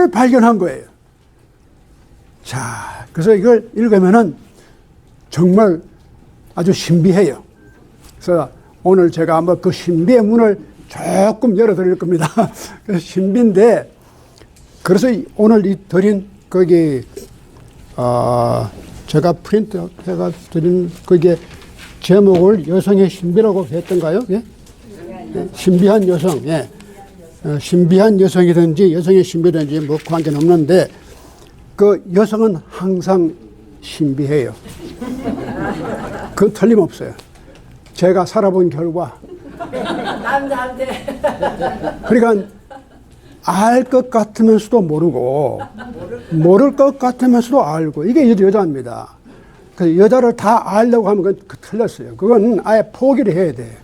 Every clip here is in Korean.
발견한 거예요. 자, 그래서 이걸 읽으면은 정말 아주 신비해요. 그래서 오늘 제가 한번 그 신비의 문을 조금 열어드릴 겁니다. 그래서 신비인데, 그래서 오늘 이 드린 거기, 제가 프린트 해가 드린 그게 제목을 여성의 신비라고 했던가요? 예? 신비한 여성, 예. 신비한 여성이든지 여성의 신비든지 뭐 관계는 없는데, 그 여성은 항상 신비해요. 그건 틀림없어요. 제가 살아본 결과. 남자한테. 그러니까 알 것 같으면서도 모르고, 모를 것 같으면서도 알고, 이게 여자입니다. 그 여자를 다 알려고 하면 그건 틀렸어요. 그건 아예 포기를 해야 돼.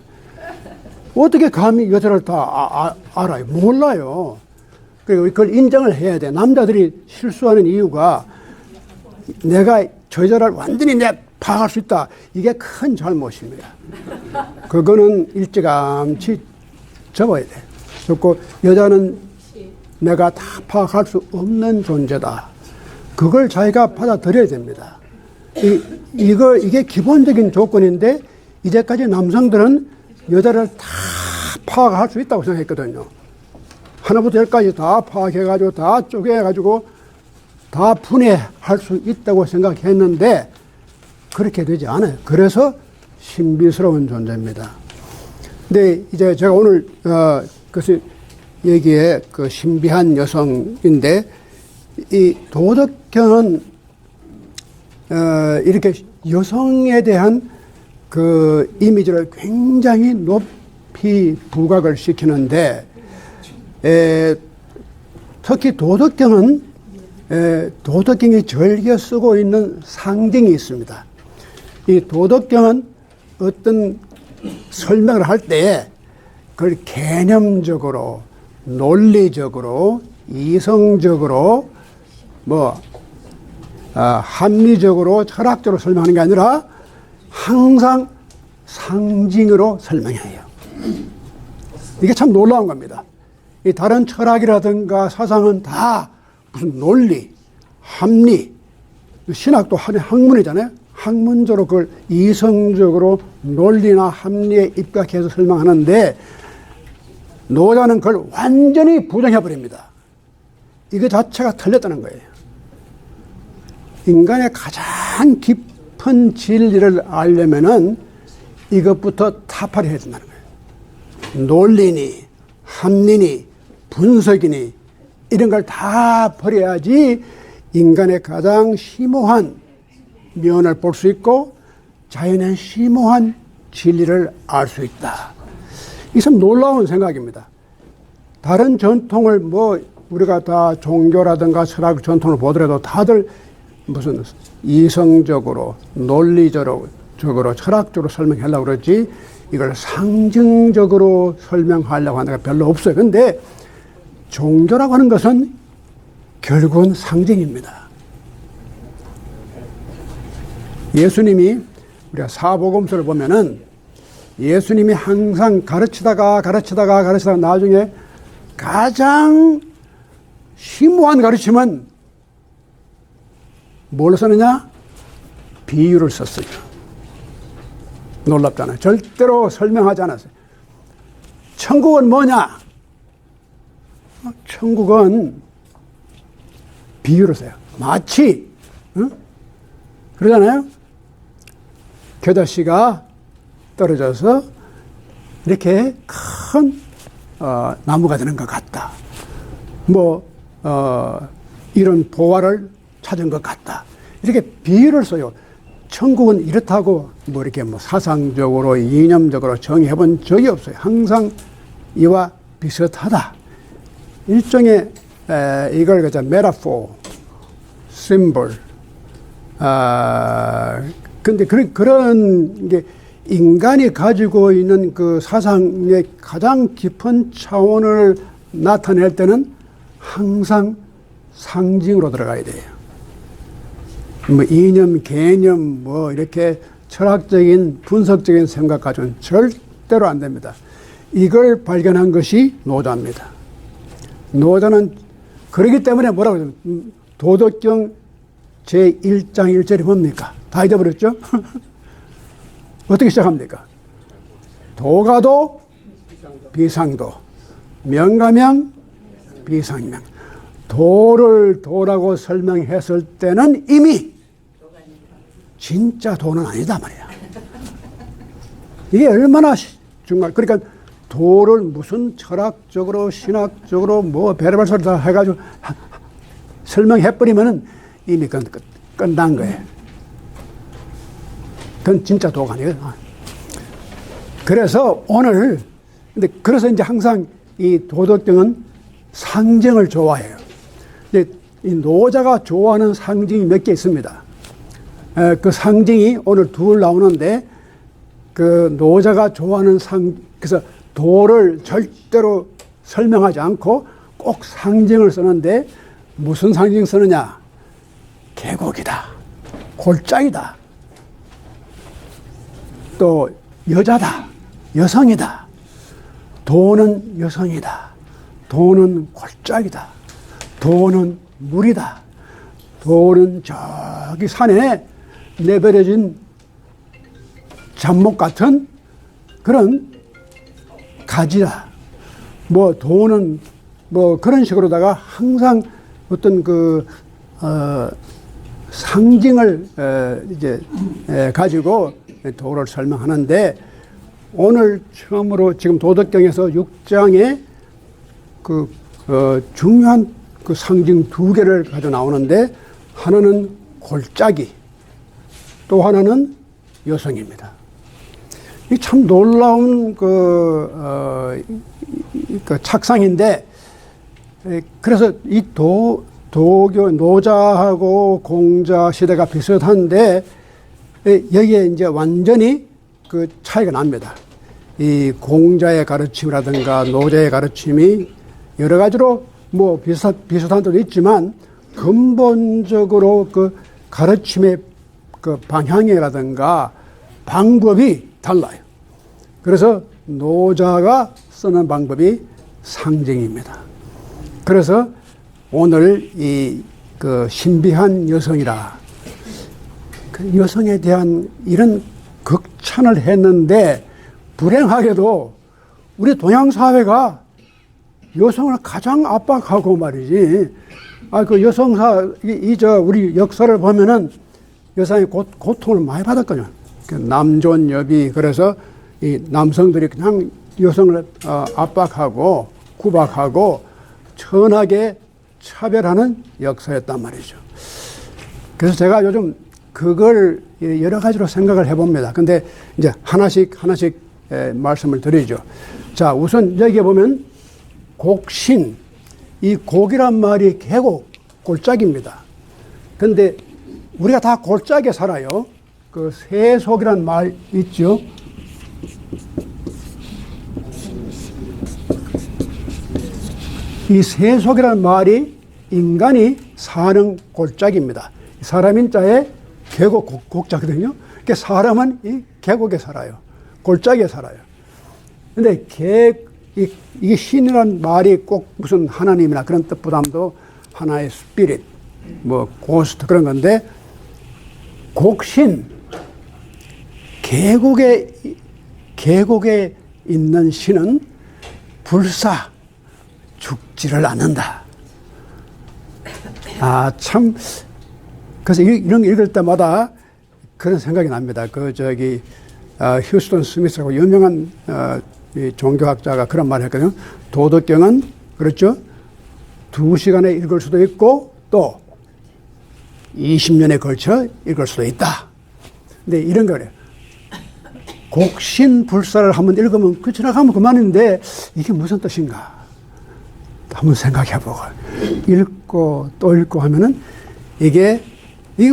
어떻게 감히 여자를 다 알아요? 몰라요. 그리고 그걸 인정을 해야 돼. 남자들이 실수하는 이유가 내가 저 여자를 완전히 파악할 수 있다. 이게 큰 잘못입니다. 그거는 일찌감치 접어야 돼. 그리고 여자는 내가 다 파악할 수 없는 존재다. 그걸 자기가 받아들여야 됩니다. 이게 기본적인 조건인데, 이제까지 남성들은 여자를 다 파악할 수 있다고 생각했거든요. 하나부터 열까지 다 파악해가지고, 다 쪼개가지고, 다 분해할 수 있다고 생각했는데, 그렇게 되지 않아요. 그래서 신비스러운 존재입니다. 근데 이제 제가 오늘, 그것이 여기에 그 신비한 여성인데, 이 도덕경은, 이렇게 여성에 대한 그 이미지를 굉장히 높이 부각을 시키는데, 특히 도덕경은 도덕경이 즐겨 쓰고 있는 상징이 있습니다. 이 도덕경은 어떤 설명을 할 때에 그걸 개념적으로, 논리적으로, 이성적으로, 합리적으로, 철학적으로 설명하는 게 아니라 항상 상징으로 설명해요. 이게 참 놀라운 겁니다. 이 다른 철학이라든가 사상은 다 무슨 논리, 합리, 신학도 학문이잖아요. 학문적으로 그걸 이성적으로 논리나 합리에 입각해서 설명하는데, 노자는 그걸 완전히 부정해버립니다. 이거 자체가 틀렸다는 거예요. 인간의 가장 깊은 진리를 알려면은 이것부터 타파해야 된다는 거예요. 논리니, 합리니, 분석이니, 이런 걸 다 버려야지 인간의 가장 심오한 면을 볼 수 있고 자연의 심오한 진리를 알 수 있다. 이게 참 놀라운 생각입니다. 다른 전통을 우리가 다 종교라든가 철학 전통을 보더라도 다들 무슨 이성적으로, 논리적으로, 철학적으로 설명하려고 그러지, 이걸 상징적으로 설명하려고 하는 게 별로 없어요. 근데 종교라고 하는 것은 결국은 상징입니다. 예수님이, 우리가 사복음서를 보면은 예수님이 항상 가르치다가 나중에 가장 심오한 가르침은 뭘 썼느냐? 비유를 썼어요. 놀랍잖아요. 절대로 설명하지 않았어요. 천국은 뭐냐? 천국은 비유를 써요. 마치, 그러잖아요. 겨자씨가 떨어져서 이렇게 큰 나무가 되는 것 같다. 이런 보화를 찾은 것 같다. 이렇게 비유를 써요. 천국은 이렇다고 이렇게 사상적으로, 이념적으로 정의해 본 적이 없어요. 항상 이와 비슷하다. 일종의 이걸 메타포, 심볼. 근데 그런 게 인간이 가지고 있는 그 사상의 가장 깊은 차원을 나타낼 때는 항상 상징으로 들어가야 돼요. 이념, 개념, 이렇게 철학적인, 분석적인 생각 가지고는 절대로 안 됩니다. 이걸 발견한 것이 노자입니다. 노자는 그렇기 때문에 뭐라고 하죠? 도덕경 제1장 1절이 뭡니까? 다 잊어버렸죠? 어떻게 시작합니까? 도가도 비상도, 명가명 비상명. 도를 도라고 설명했을 때는 이미 진짜 도는 아니다 말이야. 이게 얼마나 중요한, 그러니까 도를 무슨 철학적으로 신학적으로 뭐 별의별 소리 다 해가지고 설명해버리면은 이미 끝난 거예요. 그건 진짜 도가 아니거든. 그래서 오늘, 근데 그래서 이제 항상 이 도덕경은 상징을 좋아해요. 이제 이 노자가 좋아하는 상징이 몇 개 있습니다. 그 상징이 오늘 둘 나오는데, 그 노자가 좋아하는 그래서 도를 절대로 설명하지 않고 꼭 상징을 쓰는데, 무슨 상징 쓰느냐? 계곡이다, 골짜기다, 또 여자다, 여성이다, 도는 여성이다, 도는 골짜기다, 도는 물이다, 도는 저기 산에 내버려진 잡목 같은 그런 가지다. 뭐 도는 뭐 그런 식으로다가 항상 어떤 상징을 이제 가지고 도를 설명하는데, 오늘 처음으로 지금 도덕경에서 6장에 중요한 그 상징 두 개를 가져 나오는데, 하나는 골짜기, 또 하나는 여성입니다. 이 참 놀라운 그 착상인데, 그래서 이 도교 노자하고 공자 시대가 비슷한데, 여기에 이제 완전히 그 차이가 납니다. 이 공자의 가르침이라든가 노자의 가르침이 여러 가지로 뭐 비슷한 점도 있지만, 근본적으로 그 가르침의 그 방향이라든가 방법이 달라요. 그래서 노자가 쓰는 방법이 상징입니다. 그래서 오늘 이 그 신비한 여성이라, 그 여성에 대한 이런 극찬을 했는데, 불행하게도 우리 동양 사회가 여성을 가장 압박하고 말이지. 그 여성사 우리 역사를 보면은 여성이 고통을 많이 받았거든요. 남존여비, 그래서 이 남성들이 그냥 여성을 압박하고 구박하고 천하게 차별하는 역사였단 말이죠. 그래서 제가 요즘 그걸 여러 가지로 생각을 해봅니다. 근데 이제 하나씩 말씀을 드리죠. 자, 우선 여기에 보면 곡신, 이 곡이란 말이 계곡, 골짜기입니다. 근데 우리가 다 골짜기에 살아요. 그 세속이란 말 있죠. 이 세속이라는 말이 인간이 사는 골짜기입니다. 사람인 자에 계곡, 곡자거든요. 그러니까 사람은 이 계곡에 살아요. 골짜기에 살아요. 근데 이게 신이라는 말이 꼭 무슨 하나님이나 그런 뜻보다도 하나의 스피릿, 뭐 고스트 그런 건데, 곡신, 계곡에 있는 신은 불사, 죽지를 않는다. 참, 그래서 이런 거 읽을 때마다 그런 생각이 납니다. 휴스턴 스미스라고 유명한 이 종교학자가 그런 말을 했거든요. 도덕경은, 그렇죠? 2시간에 읽을 수도 있고, 또 20년에 걸쳐 읽을 수도 있다. 근데 이런 거래요. 곡신불사를 한번 읽으면 지나가면 그만인데, 이게 무슨 뜻인가? 한번 생각해보고, 읽고 또 읽고 하면은, 이거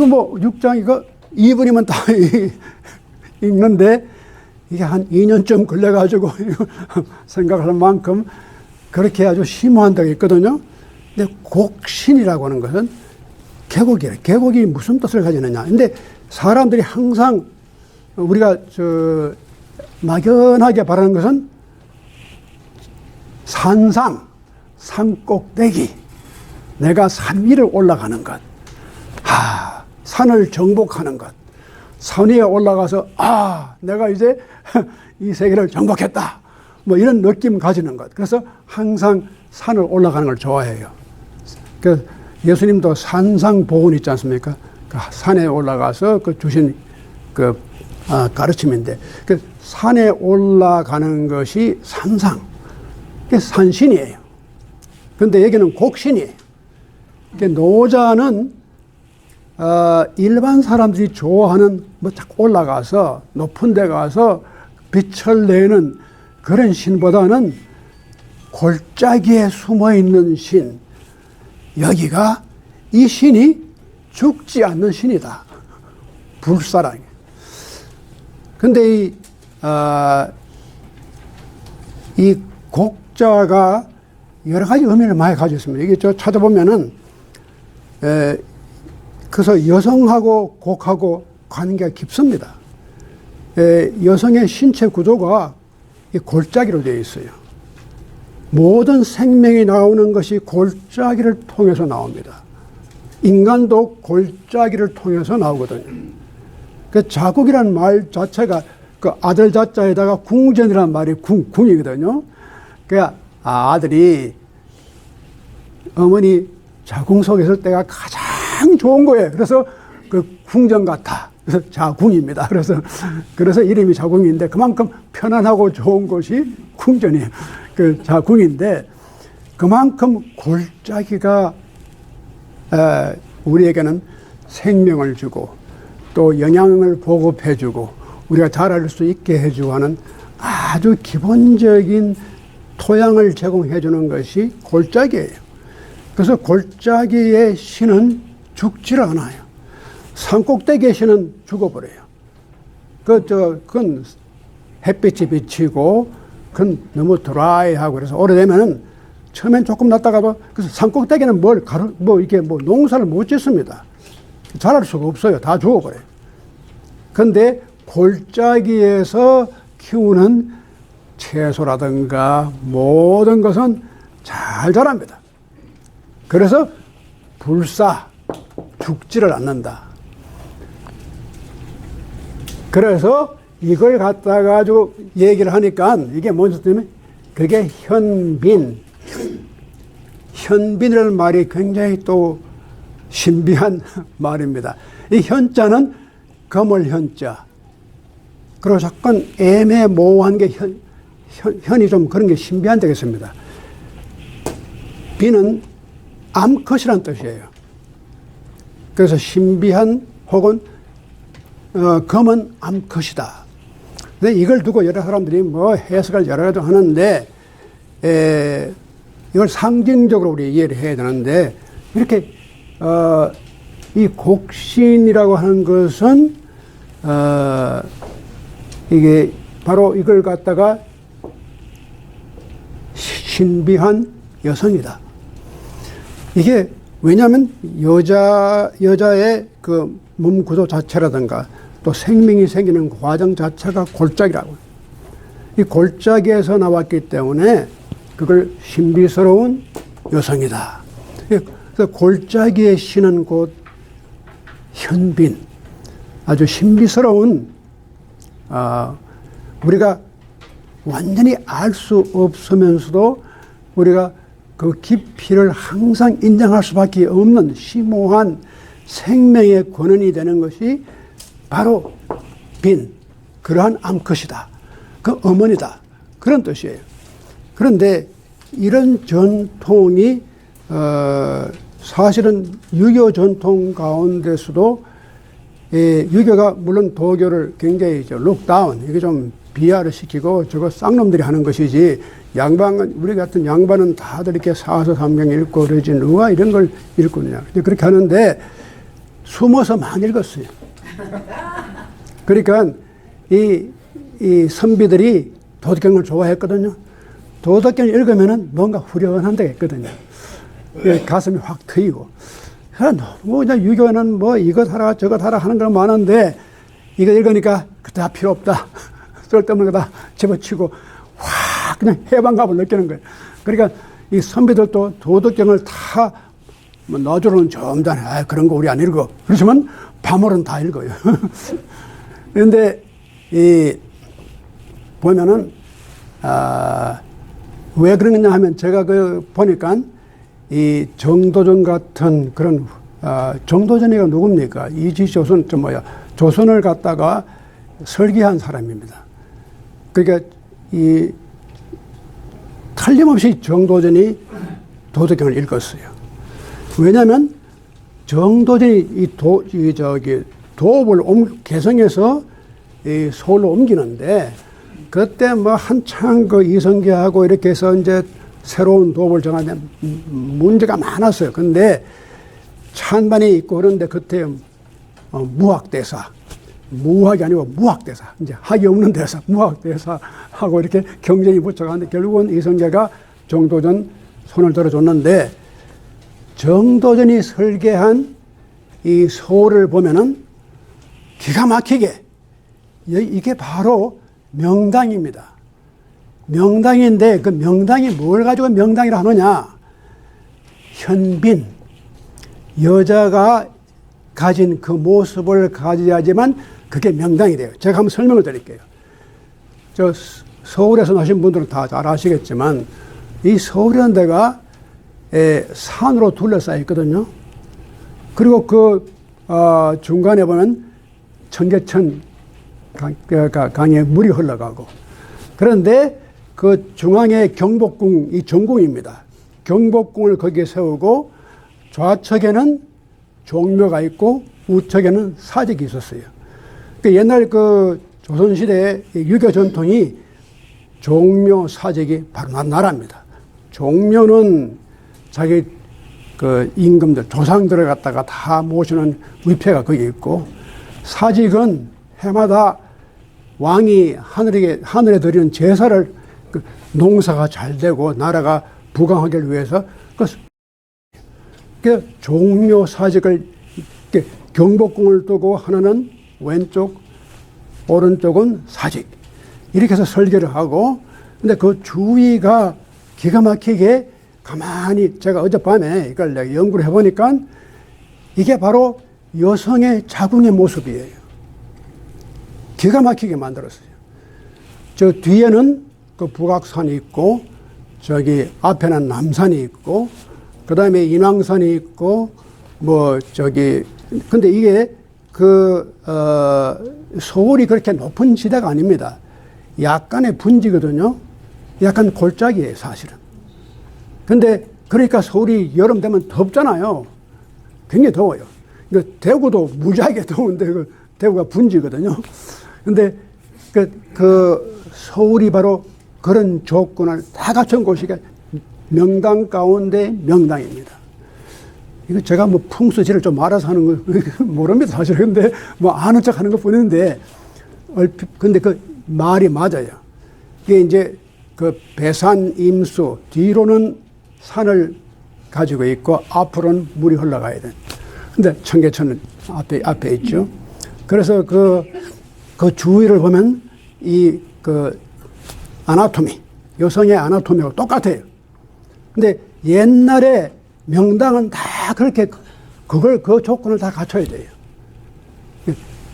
뭐 6장 이거 2분이면 다 읽는데, 이게 한 2년쯤 걸려가지고 생각할 만큼 그렇게 아주 심오한 데가 있거든요. 근데 곡신이라고 하는 것은 계곡이에요. 계곡이 무슨 뜻을 가지느냐. 근데 사람들이 항상 우리가 막연하게 바라는 것은 산꼭대기, 내가 산 위를 올라가는 것, 산을 정복하는 것, 산 위에 올라가서 내가 이제 이 세계를 정복했다, 뭐 이런 느낌 가지는 것. 그래서 항상 산을 올라가는 걸 좋아해요. 그 예수님도 산상보훈 있지 않습니까? 그 산에 올라가서 그 주신 그 가르침인데, 그 산에 올라가는 것이 산상, 그게 산신이에요. 그런데 여기는 곡신이에요. 노자는 일반 사람들이 좋아하는 뭐 딱 올라가서 높은 데 가서 빛을 내는 그런 신보다는 골짜기에 숨어 있는 신, 여기가 이 신이 죽지 않는 신이다. 불사랑. 근데 이 곡자가 여러 가지 의미를 많이 가지고 있습니다. 이게 저 찾아보면은, 그래서 여성하고 곡하고 관계가 깊습니다. 여성의 신체 구조가 이 골짜기로 되어 있어요. 모든 생명이 나오는 것이 골짜기를 통해서 나옵니다. 인간도 골짜기를 통해서 나오거든요. 그 자국이라는 말 자체가 그 아들 자자에다가 궁전이라는 말이 궁이거든요. 그러니까 아들이 어머니 자궁 속에 있을 때가 가장 좋은 거예요. 그래서 그 궁전 같아. 그래서 자궁입니다. 그래서 이름이 자궁인데 그만큼 편안하고 좋은 곳이 궁전이에요. 그 자궁인데 그만큼 골짜기가 우리에게는 생명을 주고 또 영양을 보급해주고 우리가 자랄 수 있게 해주고 하는 아주 기본적인 토양을 제공해주는 것이 골짜기예요. 그래서 골짜기의 신은 죽지를 않아요. 산꼭대기의 신은 죽어버려요. 그건 햇빛이 비치고 그건 너무 드라이하고 그래서 오래되면은 처음엔 조금 났다가 그래서 산꼭대기는 이렇게 농사를 못 짓습니다. 자랄 수가 없어요. 다 죽어버려요. 근데 골짜기에서 키우는 채소라든가 모든 것은 잘 자랍니다. 그래서 불사, 죽지를 않는다. 그래서 이걸 갖다 가지고 얘기를 하니까 이게 뭔지 때문에 그게 현빈. 현빈이라는 말이 굉장히 또 신비한 말입니다. 이 현자는 검을 현자. 그리고 잠깐 애매모호한 게 현이 좀 그런 게 신비한 되겠습니다. 비는 암컷이란 뜻이에요. 그래서 신비한 혹은 검은 암컷이다. 근데 이걸 두고 여러 사람들이 해석을 여러 가지 하는데 이걸 상징적으로 우리 이해를 해야 되는데 이렇게 이 곡신이라고 하는 것은 이게 바로 이걸 갖다가 신비한 여성이다. 이게 왜냐하면 여자의 그 몸 구조 자체라든가 또 생명이 생기는 과정 자체가 골짜기라고. 이 골짜기에서 나왔기 때문에 그걸 신비스러운 여성이다. 그래서 골짜기의 신은 곧 현빈, 아주 신비스러운 우리가 완전히 알 수 없으면서도 우리가 그 깊이를 항상 인정할 수밖에 없는 심오한 생명의 근원이 되는 것이 바로 빈, 그러한 암컷이다. 그 어머니다. 그런 뜻이에요. 그런데 이런 전통이 사실은 유교 전통 가운데서도 유교가 물론 도교를 굉장히 룩다운, 이게 좀 비하를 시키고 저거 쌍놈들이 하는 것이지 우리 같은 양반은 다들 이렇게 사서삼경 읽고 그러지 누가 이런 걸 읽느냐. 그렇게 하는데 숨어서 많이 읽었어요. 그러니까 이 선비들이 도덕경을 좋아했거든요. 도덕경 읽으면은 뭔가 후련한 데가 있거든요. 가슴이 확 트이고. 유교는 이것 하라 저것 하라 하는 건 많은데 이거 읽으니까 다 필요 없다. 쓸데없는 거 다 집어치고 확 그냥 해방감을 느끼는 거예요. 그러니까 이 선비들도 도덕경을 다 뭐 너저로는 점잖아. 아, 그런 거 우리 안 읽어. 그렇지만 밤으로는 다 읽어요. 그런데 이 보면은 왜 그러느냐 하면 제가 그 보니까 이 정도전 같은 그런 정도전이가 누굽니까? 이지조선 조선을 갖다가 설계한 사람입니다. 그러니까 이 틀림없이 정도전이 도덕경을 읽었어요. 왜냐하면 정도전이 도읍을 개성해서 이 서울로 옮기는데 그때 뭐 한창 그 이성계하고 이렇게 해서 이제 새로운 도읍을 정하는데 문제가 많았어요. 근데 찬반이 있고 그런데 그때 무학대사, 무학이 아니고 무학대사, 이제 학이 없는 대사, 무학대사하고 이렇게 경쟁이 붙어가는데 결국은 이성계가 정도전 손을 들어줬는데 정도전이 설계한 이 서울을 보면은 기가 막히게 이게 바로 명당입니다. 명당인데 그 명당이 뭘 가지고 명당이라 하느냐? 현빈, 여자가 가진 그 모습을 가져야지만 그게 명당이 돼요. 제가 한번 설명을 드릴게요. 저 서울에서 나신 분들은 다 잘 아시겠지만 이 서울이라는 데가 산으로 둘러싸여 있거든요. 그리고 그 중간에 보면 청계천 강에 물이 흘러가고 그런데 그 중앙에 경복궁이 정궁입니다. 경복궁을 거기에 세우고 좌측에는 종묘가 있고 우측에는 사직이 있었어요. 옛날 그 조선시대의 유교 전통이 종묘 사직이 바로 나라입니다. 종묘는 자기 그 임금들, 조상들을 갖다가 다 모시는 위패가 거기 있고 사직은 해마다 왕이 하늘에 드리는 제사를 그 농사가 잘 되고 나라가 부강하기를 위해서 그 종묘 사직을 경복궁을 두고 하나는 왼쪽, 오른쪽은 사직 이렇게 해서 설계를 하고 근데 그 주위가 기가 막히게 가만히 제가 어젯밤에 이걸 내가 연구를 해보니까 이게 바로 여성의 자궁의 모습이에요. 기가 막히게 만들었어요. 저 뒤에는 그 북악산이 있고 저기 앞에는 남산이 있고 그 다음에 인왕산이 있고 뭐 저기 근데 이게 서울이 그렇게 높은 지대가 아닙니다. 약간의 분지거든요. 약간 골짜기예요, 사실은. 근데 그러니까 서울이 여름 되면 덥잖아요. 굉장히 더워요. 그러니까 대구도 무지하게 더운데 대구가 분지거든요. 근데 그 서울이 바로 그런 조건을 다 갖춘 곳이가 명당 가운데 명당입니다. 이거 제가 뭐 풍수지를 좀 알아서 하는 거 모릅니다, 사실. 근데 뭐 아는 척 하는 것 뿐인데, 근데 그 말이 맞아요. 이게 이제 그 배산 임수, 뒤로는 산을 가지고 있고, 앞으로는 물이 흘러가야 돼. 근데 청계천은 앞에 있죠. 그래서 그 주위를 보면 그 아나토미, 여성의 아나토미하고 똑같아요. 근데 옛날에 명당은 다 그렇게 그 조건을 다 갖춰야 돼요.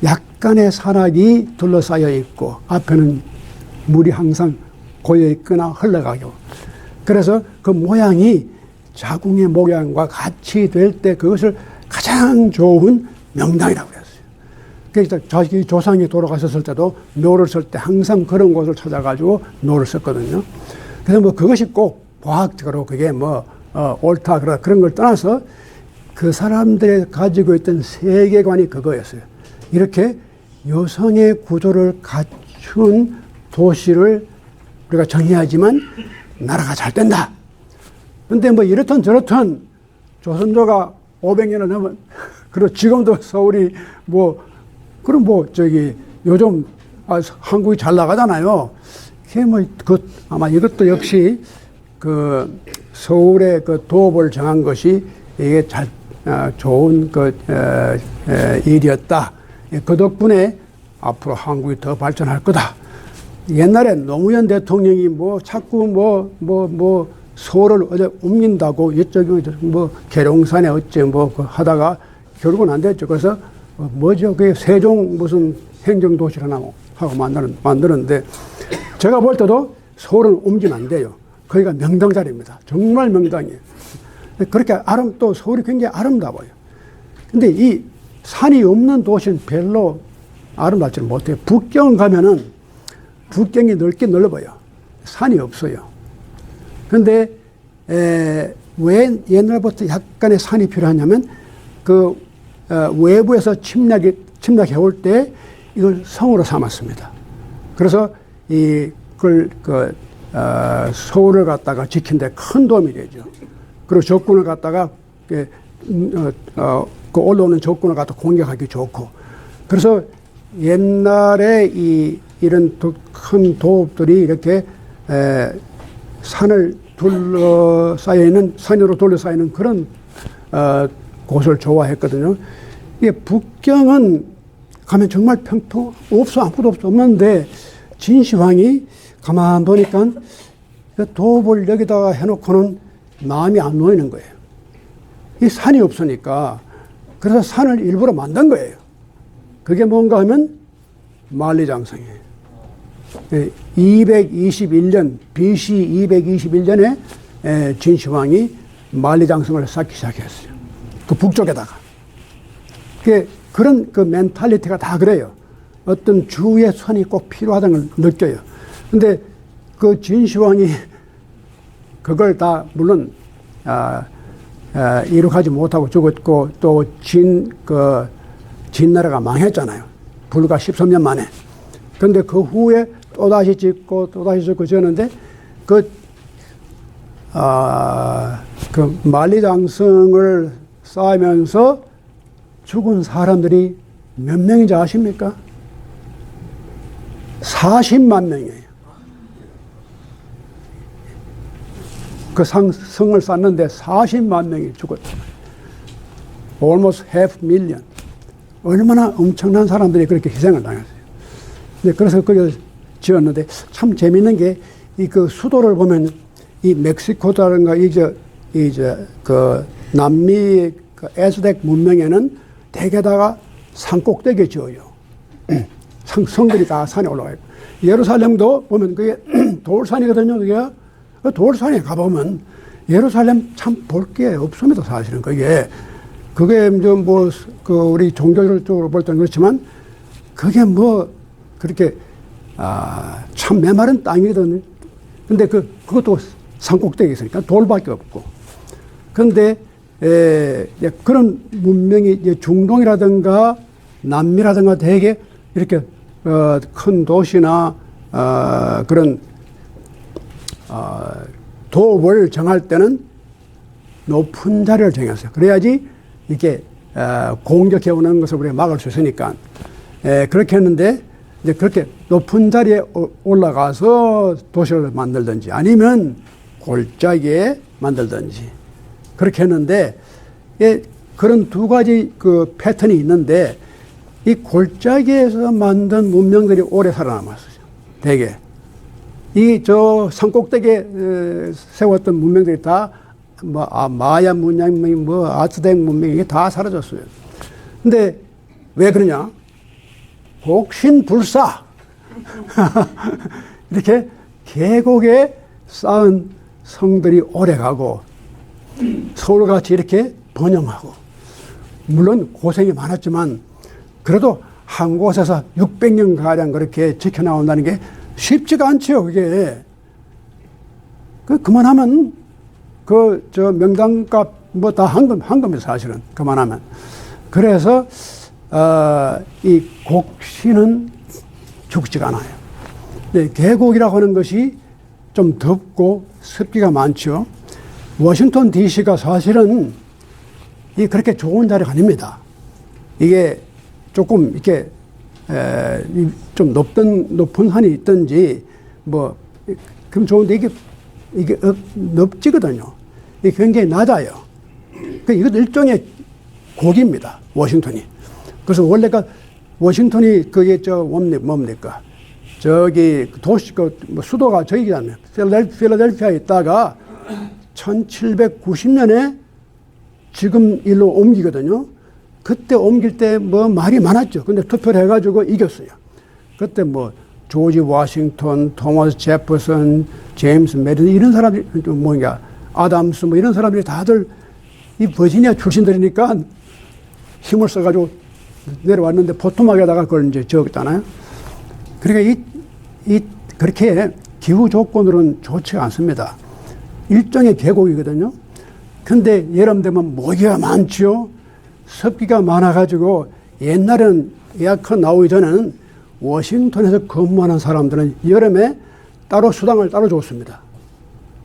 약간의 산악이 둘러싸여 있고 앞에는 물이 항상 고여 있거나 흘러가고 그래서 그 모양이 자궁의 모양과 같이 될 때 그것을 가장 좋은 명당이라고 그랬어요. 그래서 자기 조상이 돌아가셨을 때도 묘를 쓸 때 항상 그런 곳을 찾아가지고 묘를 썼거든요. 그래서 뭐 그것이 꼭 과학적으로 그게 뭐 옳다 그런 걸 떠나서 그 사람들이 가지고 있던 세계관이 그거였어요. 이렇게 여성의 구조를 갖춘 도시를 우리가 정의하지만 나라가 잘 된다. 근데 뭐 이렇든 저렇든 조선조가 500년을 넘은 그리고 지금도 서울이 그럼 요즘 한국이 잘 나가잖아요. 그게 아마 이것도 역시 그 서울의 그 도읍을 정한 것이 이게 좋은 일이었다. 그 덕분에 앞으로 한국이 더 발전할 거다. 옛날에 노무현 대통령이 자꾸 서울을 어제 옮긴다고 이쪽에 뭐 계룡산에 어째 뭐 하다가 결국은 안 됐죠. 그래서 뭐죠? 그게 세종 무슨 행정도시를 하나 하고 만드는데 제가 볼 때도 서울은 옮기면 안 돼요. 거기가 명당 자리입니다. 정말 명당이에요. 그렇게 또 서울이 굉장히 아름다워요. 근데 이 산이 없는 도시는 별로 아름답지 못해요. 북경 가면은 북경이 넓긴 넓어요. 산이 없어요. 근데 왜 옛날부터 약간의 산이 필요하냐면 외부에서 침략해 올 때 이걸 성으로 삼았습니다. 그래서 서울을 갖다가 지키는데 큰 도움이 되죠. 그리고 적군을 갖다가 올라오는 적군을 갖다 공격하기 좋고. 그래서 옛날에 이런 큰 도읍들이 이렇게 산으로 둘러싸이는 그런 곳을 좋아했거든요. 이게 북경은 가면 정말 아무것도 없는데 진시황이 가만 보니까 도읍을 여기다가 해놓고는 마음이 안 놓이는 거예요. 이 산이 없으니까. 그래서 산을 일부러 만든 거예요. 그게 뭔가 하면 만리장성이에요. 221년, BC 221년에 진시황이 만리장성을 쌓기 시작했어요. 그 북쪽에다가. 그런 멘탈리티가 다 그래요. 어떤 주위의 선이 꼭 필요하다는 걸 느껴요. 근데 그 진시황이 그걸 다 물론 이룩하지 못하고 죽었고 또 진나라가 망했잖아요. 불과 13년 만에. 근데 그 후에 또다시 짓고 지었는데 그 만리장성을 쌓으면서 죽은 사람들이 몇 명인지 아십니까? 40만 명이에요. 그 성을 쌓는데 40만 명이 죽었잖아요. Almost half million. 얼마나 엄청난 사람들이 그렇게 희생을 당했어요. 네, 그래서 거기를 지었는데 참 재밌는 게 그 수도를 보면 이 멕시코라든가 그 남미 그 에스텍 문명에는 대개다가 산 꼭대기에 지어요. 성들이 다 산에 올라가 있고. 예루살렘도 보면 그게 돌산이거든요. 그게 돌산에 가보면 예루살렘 참 볼 게 없습니다. 사실은 그게 좀 우리 종교적으로 볼 때는 그렇지만 그게 그렇게 참 메마른 땅이거든요. 근데 그것도 산 꼭대기에 있으니까 돌밖에 없고. 그런데 그런 문명이 중동이라든가 남미라든가 되게 이렇게 큰 도시나 그런 도읍을 정할 때는 높은 자리를 정했어요. 그래야지 이렇게 공격해 오는 것을 우리가 막을 수 있으니까. 그렇게 했는데 이제 그렇게 높은 자리에 올라가서 도시를 만들든지 아니면 골짜기에 만들든지 그렇게 했는데 그런 두 가지 그 패턴이 있는데 이 골짜기에서 만든 문명들이 오래 살아남았어요. 대개. 산꼭대기에 세웠던 문명들이 다 마야 문명이 아즈텍 문명이 이게 다 사라졌어요. 근데 왜 그러냐? 곡신불사. 이렇게 계곡에 쌓은 성들이 오래 가고 서울같이 이렇게 번영하고 물론 고생이 많았지만 그래도 한 곳에서 600년 가량 그렇게 지켜나온다는 게 쉽지가 않죠. 그게 그만하면 명당값 다 황금이죠. 사실은 그만하면. 그래서 이 곡신은 죽지가 않아요. 네, 계곡이라고 하는 것이 좀 덥고 습기가 많죠. 워싱턴 DC가 사실은 그렇게 좋은 자리가 아닙니다. 이게 조금 이렇게 좀 높은 산이 있든지 그럼 좋은데 이게 넓지거든요. 이게 굉장히 낮아요. 이것도 일종의 고기입니다. 워싱턴이. 그래서 원래가 워싱턴이 그게 뭡니까? 저기 도시 수도가 저기잖아요. 필라델피아에 있다가 1790년에 지금 일로 옮기거든요. 그때 옮길 때 뭐 말이 많았죠. 근데 투표를 해가지고 이겼어요. 그때 뭐 조지 워싱턴, 토마스 제퍼슨, 제임스 메디슨 이런 사람들이 뭐냐 아담스 뭐 이런 사람들이 다들 이 버지니아 출신들이니까 힘을 써가지고 내려왔는데 포토막에다가 그걸 이제 적었잖아요. 그러니까 그렇게 기후 조건으로는 좋지가 않습니다. 일종의 계곡이거든요. 근데 여름 되면 모기가 많죠. 습기가 많아가지고 옛날에는 에어컨 나오기 전에는 워싱턴에서 근무하는 사람들은 여름에 따로 수당을 따로 줬습니다.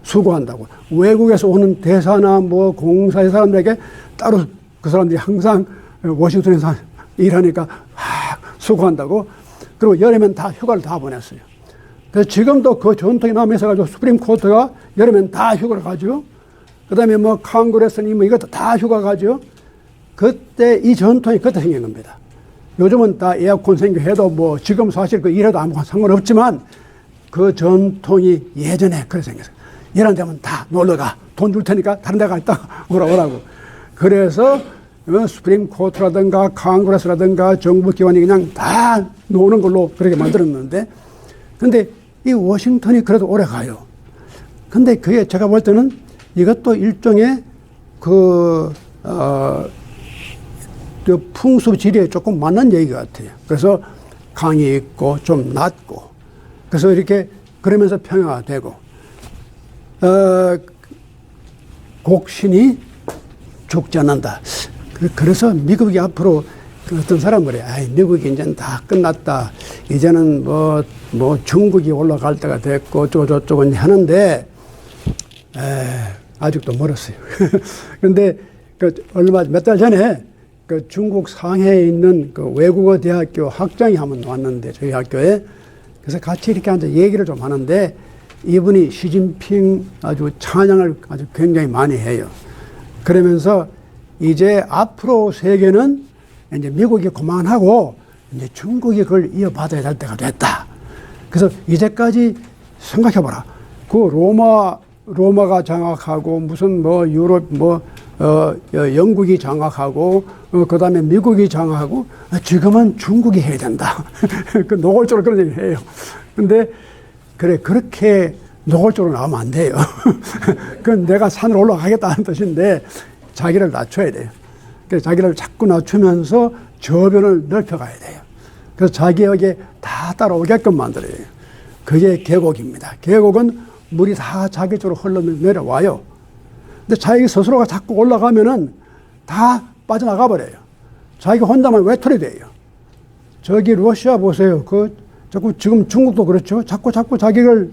수고한다고. 외국에서 오는 대사나 뭐 공사의 사람들에게 따로 그 사람들이 항상 워싱턴에서 일하니까 수고한다고. 그리고 여름엔 다 휴가를 다 보냈어요. 그래서 지금도 그 전통이 남아있어 가지고 수프림 코트가 여름엔 다 휴가를 가죠. 그 다음에 뭐 칸그레스니 뭐 이것도 다 휴가 가죠. 그때 이 전통이 그때 생긴 겁니다. 요즘은 다 에어컨 생겨해도 뭐 지금 사실 그 일해도 아무 상관없지만 그 전통이 예전에 그렇게 생겼어요. 이런 데면 다 놀러가. 돈 줄 테니까 다른 데 갔다 오라고. 그래서 스프링 코트라든가 칸그레스라든가 정부 기관이 그냥 다 노는 걸로 그렇게 만들었는데 근데 이 워싱턴이 그래도 오래 가요. 근데 그게 제가 볼 때는 이것도 일종의 그 풍수 지리에 조금 맞는 얘기 같아요. 그래서 강이 있고 좀 낮고 그래서 이렇게 그러면서 평야가 되고 곡신이 죽지 않는다. 그래서 미국이 앞으로 어떤 사람은 그래. 미국이 이제는 다 끝났다. 이제는 뭐 중국이 올라갈 때가 됐고 저쪽은 하는데 아직도 멀었어요. 그런데 얼마 몇 달 전에 그 중국 상해에 있는 그 외국어 대학교 학장이 한번 왔는데 저희 학교에 그래서 같이 이렇게 앉아 얘기를 좀 하는데 이분이 시진핑 아주 찬양을 아주 굉장히 많이 해요. 그러면서 이제 앞으로 세계는 이제 미국이 그만하고 이제 중국이 그걸 이어받아야 될 때가 됐다. 그래서 이제까지 생각해봐라. 그 로마가 장악하고 무슨 뭐 유럽 영국이 장악하고 그 다음에 미국이 장악하고 지금은 중국이 해야 된다. 그 노골적으로 그런 얘기를 해요. 근데 그래 그렇게 노골적으로 나오면 안 돼요. 그건 내가 산으로 올라가겠다는 뜻인데 자기를 낮춰야 돼요. 그래서 자기를 자꾸 낮추면서 저변을 넓혀가야 돼요. 그래서 자기에게 다 따라오게끔 만들어야 돼요. 그게 계곡입니다. 계곡은 물이 다 자기 쪽으로 흘러 내려와요. 근데 자기 스스로가 자꾸 올라가면은 다 빠져나가 버려요. 자기가 혼자만 외톨이 돼요. 저기 러시아 보세요. 자꾸 지금 중국도 그렇죠. 자꾸 자기를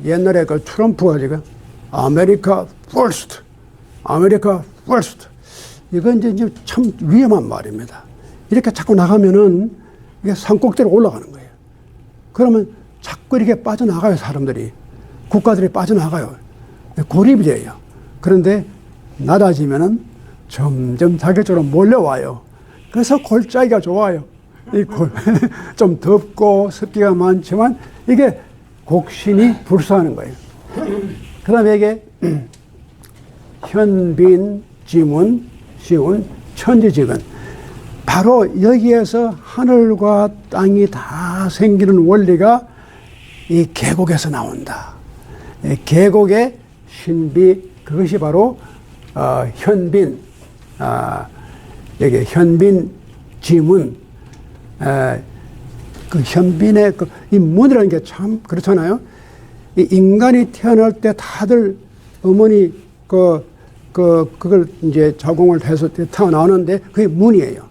옛날에 그 트럼프가 지금 아메리카 퍼스트 이건 이제 참 위험한 말입니다. 이렇게 자꾸 나가면은 이게 산꼭대로 올라가는 거예요. 그러면 자꾸 이렇게 빠져나가요. 사람들이 국가들이 빠져나가요. 고립이 돼요. 그런데 낮아지면은 점점 자기 쪽으로 몰려와요. 그래서 골짜기가 좋아요. 좀 덥고 습기가 많지만 이게 곡신이 불사하는 거예요. 그 다음에 이게 현빈, 지문, 시운, 천지지근. 바로 여기에서 하늘과 땅이 다 생기는 원리가 이 계곡에서 나온다. 계곡의 신비, 그것이 바로 현빈, 여기 현빈 지문, 그 현빈의 이 문이라는 게 참 그렇잖아요. 이 인간이 태어날 때 다들 어머니 그걸 이제 자궁을 해서 태어나오는데 그게 문이에요.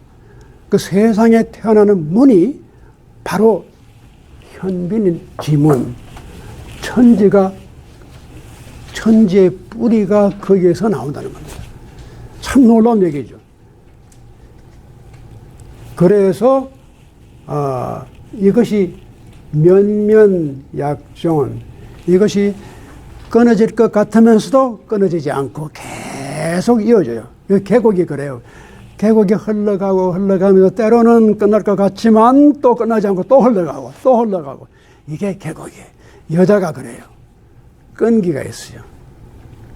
그 세상에 태어나는 문이 바로 현빈인 지문, 천지의 뿌리가 거기에서 나온다는 겁니다. 참 놀라운 얘기죠. 그래서 이것이 면면약정은 이것이 끊어질 것 같으면서도 끊어지지 않고 계속 이어져요. 계곡이 그래요. 계곡이 흘러가면서 때로는 끝날 것 같지만 또 끝나지 않고 또 흘러가고 이게 계곡이에요. 여자가 그래요. 끈기가 있어요.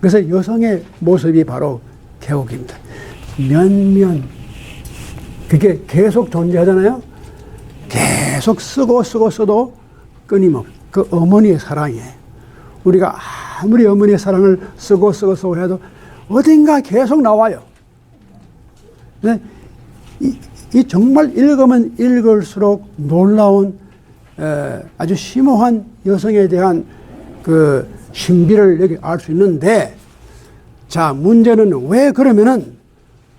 그래서 여성의 모습이 바로 계곡입니다. 면면. 그게 계속 존재하잖아요. 계속 써도 끊임없이. 그 어머니의 사랑이에요. 우리가 아무리 어머니의 사랑을 쓰고 해도 어딘가 계속 나와요. 근데 이 정말 읽으면 읽을수록 놀라운 아주 심오한 여성에 대한 그 신비를 여기 알 수 있는데, 자, 문제는 왜 그러면은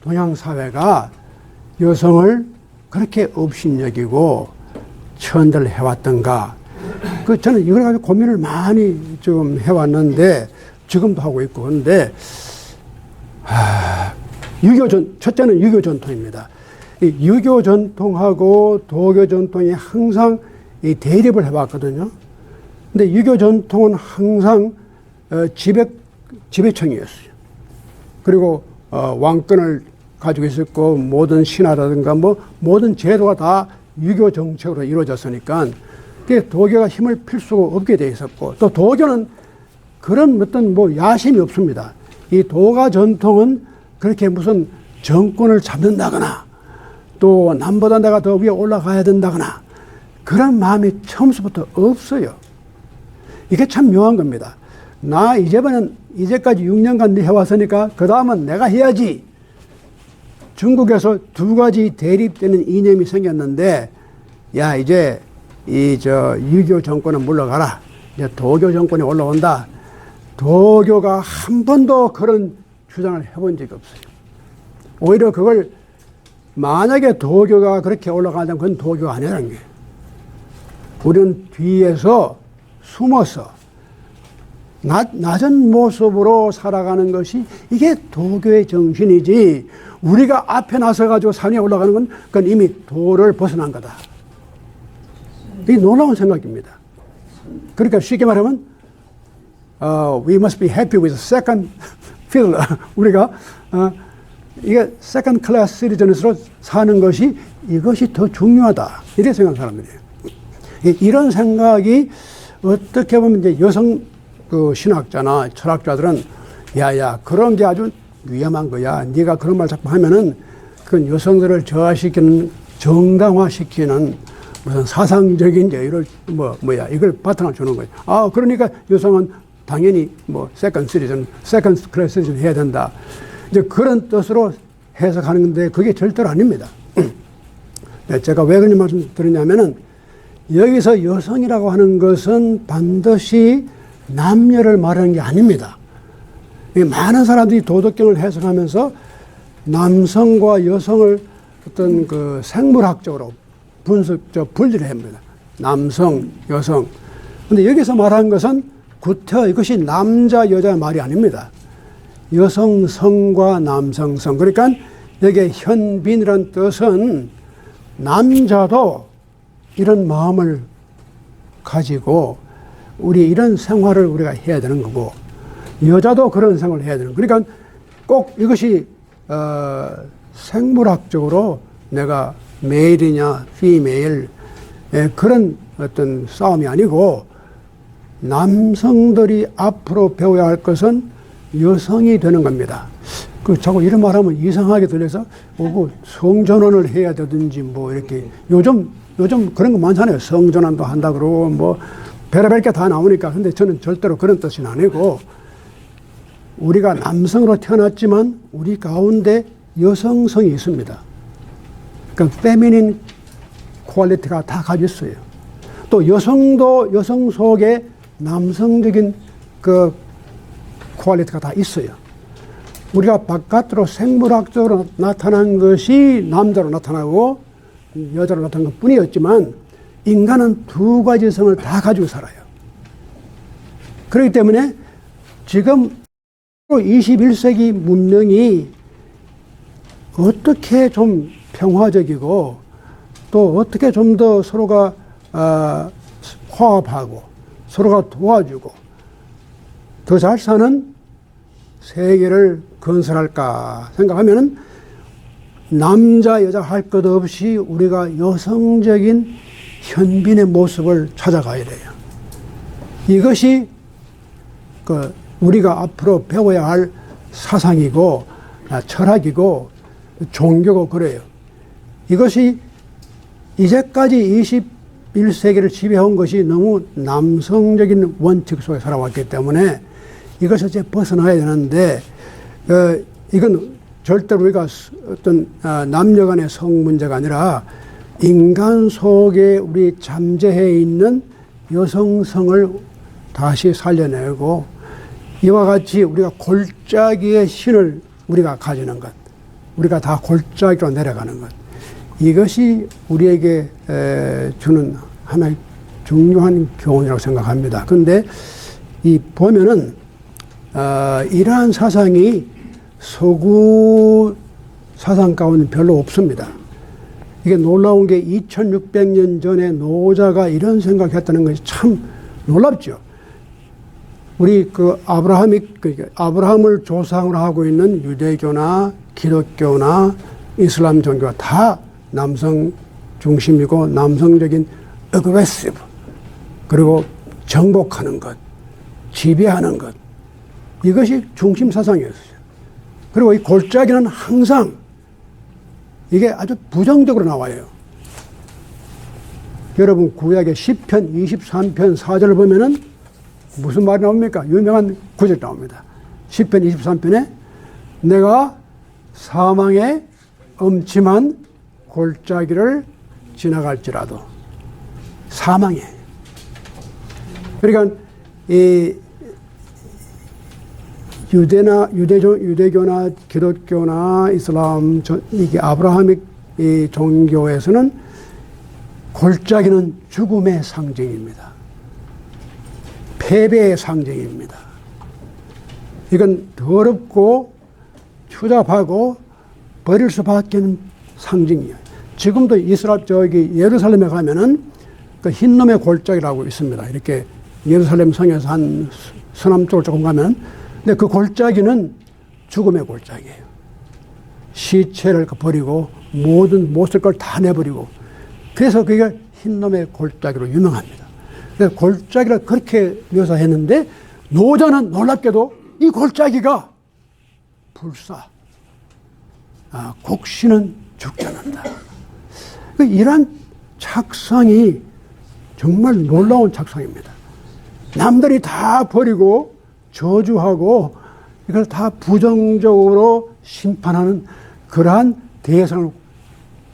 동양 사회가 여성을 그렇게 업신여기고 천대를 해왔던가? 저는 이걸 가지고 고민을 많이 좀 해왔는데, 지금도 하고 있고, 그런데, 첫째는 유교 전통입니다. 이 유교 전통하고 도교 전통이 항상 이 대립을 해왔거든요. 근데 유교 전통은 항상 지배청이었어요. 그리고 왕권을 가지고 있었고, 모든 신하라든가 모든 제도가 다 유교 정책으로 이루어졌으니까 도교가 힘을 필 수가 없게 돼 있었고, 또 도교는 그런 어떤 야심이 없습니다. 이 도가 전통은 그렇게 무슨 정권을 잡는다거나 또 남보다 내가 더 위에 올라가야 된다거나 그런 마음이 처음부터 없어요. 이게 참 묘한 겁니다. 나 이제까지 6년간 해왔으니까 그 다음은 내가 해야지. 중국에서 두 가지 대립되는 이념이 생겼는데, 야, 이제 유교 정권은 물러가라. 이제 도교 정권이 올라온다. 도교가 한 번도 그런 주장을 해본 적이 없어요. 오히려 그걸 만약에 도교가 그렇게 올라가면 그건 도교가 아니라는 거예요. 우리는 뒤에서 숨어서 낮은 모습으로 살아가는 것이 이게 도교의 정신이지, 우리가 앞에 나서가지고 산에 올라가는 건 그건 이미 도를 벗어난 거다. 이게 놀라운 생각입니다. 그러니까 쉽게 말하면 we must be happy with second fiddle. 우리가 이게 second class citizen으로 사는 것이 이것이 더 중요하다. 이렇게 생각하는 사람들이에요. 이런 생각이 어떻게 보면 이제 여성 그 신학자나 철학자들은 야야 그런 게 아주 위험한 거야. 네가 그런 말 자꾸 하면은 그건 여성들을 저하시키는, 정당화시키는 무슨 사상적인 이걸 이걸 바탕을 주는 거예요. 아, 그러니까 여성은 당연히 세컨드 클래스 시리즌 해야 된다. 이제 그런 뜻으로 해석하는 건데 그게 절대로 아닙니다. 제가 왜 그런 말씀 드리냐면은 여기서 여성이라고 하는 것은 반드시 남녀를 말하는 게 아닙니다. 많은 사람들이 도덕경을 해석하면서 남성과 여성을 어떤 그 생물학적으로 분리를 합니다. 남성, 여성. 근데 여기서 말하는 것은 구태 이것이 남자, 여자 말이 아닙니다. 여성성과 남성성. 그러니까 여기에 현빈이라는 뜻은 남자도 이런 마음을 가지고 우리 이런 생활을 우리가 해야 되는 거고, 여자도 그런 생활을 해야 되는 거고, 그러니까 꼭 이것이 생물학적으로 내가 메일이냐 피메일 그런 어떤 싸움이 아니고, 남성들이 앞으로 배워야 할 것은 여성이 되는 겁니다. 자꾸 이런 말하면 이상하게 들려서 성전환을 해야 되든지 이렇게 요즘 그런 거 많잖아요. 성전환도 한다 그러고 별의별 게 다 나오니까. 근데 저는 절대로 그런 뜻은 아니고, 우리가 남성으로 태어났지만 우리 가운데 여성성이 있습니다. 그러니까 페미닌 퀄리티가 다 가지고 있어요. 또 여성도 여성 속에 남성적인 그 퀄리티가 다 있어요. 우리가 바깥으로 생물학적으로 나타난 것이 남자로 나타나고 여자로 나타난 것 뿐이었지만, 인간은 두 가지 성을 다 가지고 살아요. 그렇기 때문에 지금 21세기 문명이 어떻게 좀 평화적이고 또 어떻게 좀 더 서로가 화합하고 서로가 도와주고 더 잘 사는 세계를 건설할까 생각하면은 남자 여자 할 것 없이 우리가 여성적인 현빈의 모습을 찾아가야 돼요. 이것이 우리가 앞으로 배워야 할 사상이고, 철학이고, 종교고 그래요. 이것이 이제까지 21세기를 지배한 것이 너무 남성적인 원칙 속에 살아왔기 때문에 이것을 이제 벗어나야 되는데, 이건 절대로 우리가 어떤 남녀 간의 성 문제가 아니라 인간 속에 우리 잠재해 있는 여성성을 다시 살려내고 이와 같이 우리가 골짜기의 신을 우리가 가지는 것, 우리가 다 골짜기로 내려가는 것, 이것이 우리에게 주는 하나의 중요한 교훈이라고 생각합니다. 그런데 이 보면은 이러한 사상이 서구 사상 가운데 별로 없습니다. 이게 놀라운 게 2600년 전에 노자가 이런 생각했다는 것이 참 놀랍죠. 우리 아브라함을 조상으로 하고 있는 유대교나 기독교나 이슬람 종교가 다 남성 중심이고 남성적인 어그레시브, 그리고 정복하는 것, 지배하는 것, 이것이 중심 사상이었어요. 그리고 이 골짜기는 항상 이게 아주 부정적으로 나와요. 여러분 구약의 시편 23편 4절을 보면은 무슨 말이 나옵니까? 유명한 구절 나옵니다. 시편 23편에 내가 사망의 음침한 골짜기를 지나갈지라도, 사망에. 그러니까 이 유대교나 기독교나 이슬람, 이게 아브라함의 이 종교에서는 골짜기는 죽음의 상징입니다. 패배의 상징입니다. 이건 더럽고 추잡하고 버릴 수밖에 없는 상징이에요. 지금도 예루살렘에 가면은 그 흰놈의 골짜기라고 있습니다. 이렇게 예루살렘 성에서 한 서남쪽으로 조금 가면, 근데 그 골짜기는 죽음의 골짜기예요. 시체를 버리고 모든 못 쓸 걸 다 내버리고, 그래서 그게 흰놈의 골짜기로 유명합니다. 그래서 골짜기를 그렇게 묘사했는데 노자는 놀랍게도 이 골짜기가 불사, 곡신은 죽지 않는다. 이러한 착상이 정말 놀라운 착상입니다. 남들이 다 버리고 저주하고 이걸 다 부정적으로 심판하는 그러한 대상을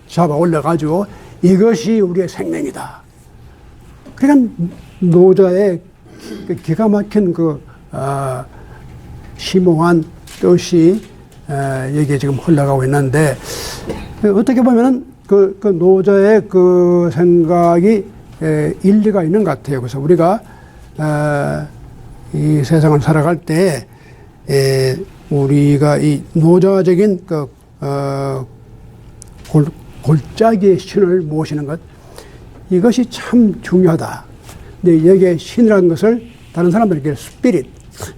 잡아 올려가지고 이것이 우리의 생명이다. 그러니까 노자의 기가 막힌 심오한 뜻이 여기에 지금 흘러가고 있는데, 어떻게 보면은 그 노자의 그 생각이 일리가 있는 것 같아요. 그래서 우리가 이 세상을 살아갈 때 우리가 이 노자적인 골짜기의 신을 모시는 것, 이것이 참 중요하다. 근데 여기에 신이라는 것을 다른 사람들에게 스피릿,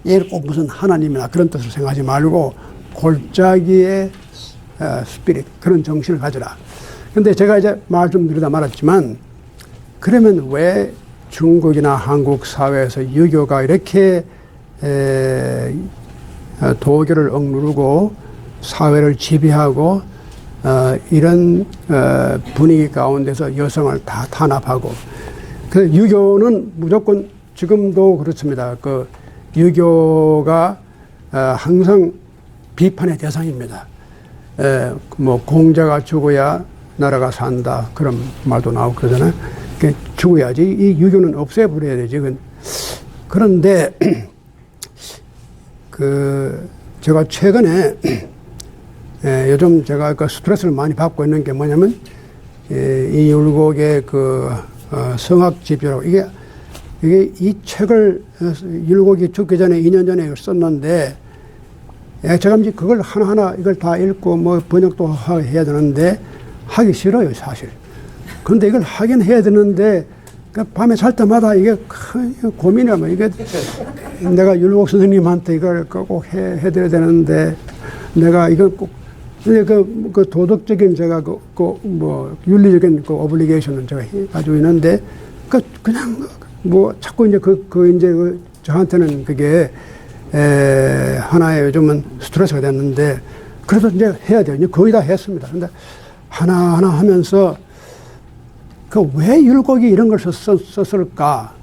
얘를 꼭 무슨 하나님이나 그런 뜻으로 생각하지 말고 골짜기의 스피릿, 그런 정신을 가져라. 근데 제가 이제 말씀드리다 말았지만, 그러면 왜 중국이나 한국 사회에서 유교가 이렇게 도교를 억누르고 사회를 지배하고 이런 분위기 가운데서 여성을 다 탄압하고, 그 유교는 무조건 지금도 그렇습니다. 그 유교가 항상 비판의 대상입니다. 뭐 공자가 죽어야 나라가 산다, 그런 말도 나오고 그러잖아요. 죽어야지, 이 유교는 없애버려야 되지. 그런데 제가 최근에 요즘 제가 스트레스를 많이 받고 있는 게 뭐냐면, 이 율곡의 성학 지표라고, 이게 이 책을 율곡이 죽기 전에 2년 전에 썼는데, 제가 이제 그걸 하나하나 이걸 다 읽고 뭐 번역도 해야 되는데 하기 싫어요, 사실. 근데 이걸 하긴 해야 되는데, 밤에 잘 때마다 이게 큰 고민이야. 이게 내가 율곡 선생님한테 이걸 꼭 해드려야 되는데, 내가 이건 꼭, 그 도덕적인 제가 뭐 윤리적인 오블리게이션은 제가 가지고 있는데, 그냥 뭐 자꾸 이제 이제 저한테는 그게 하나의 요즘은 스트레스가 됐는데, 그래도 이제 해야 돼요. 이제 거의 다 했습니다. 근데 하나하나 하면서 그 왜 율곡이 이런 걸 썼을까?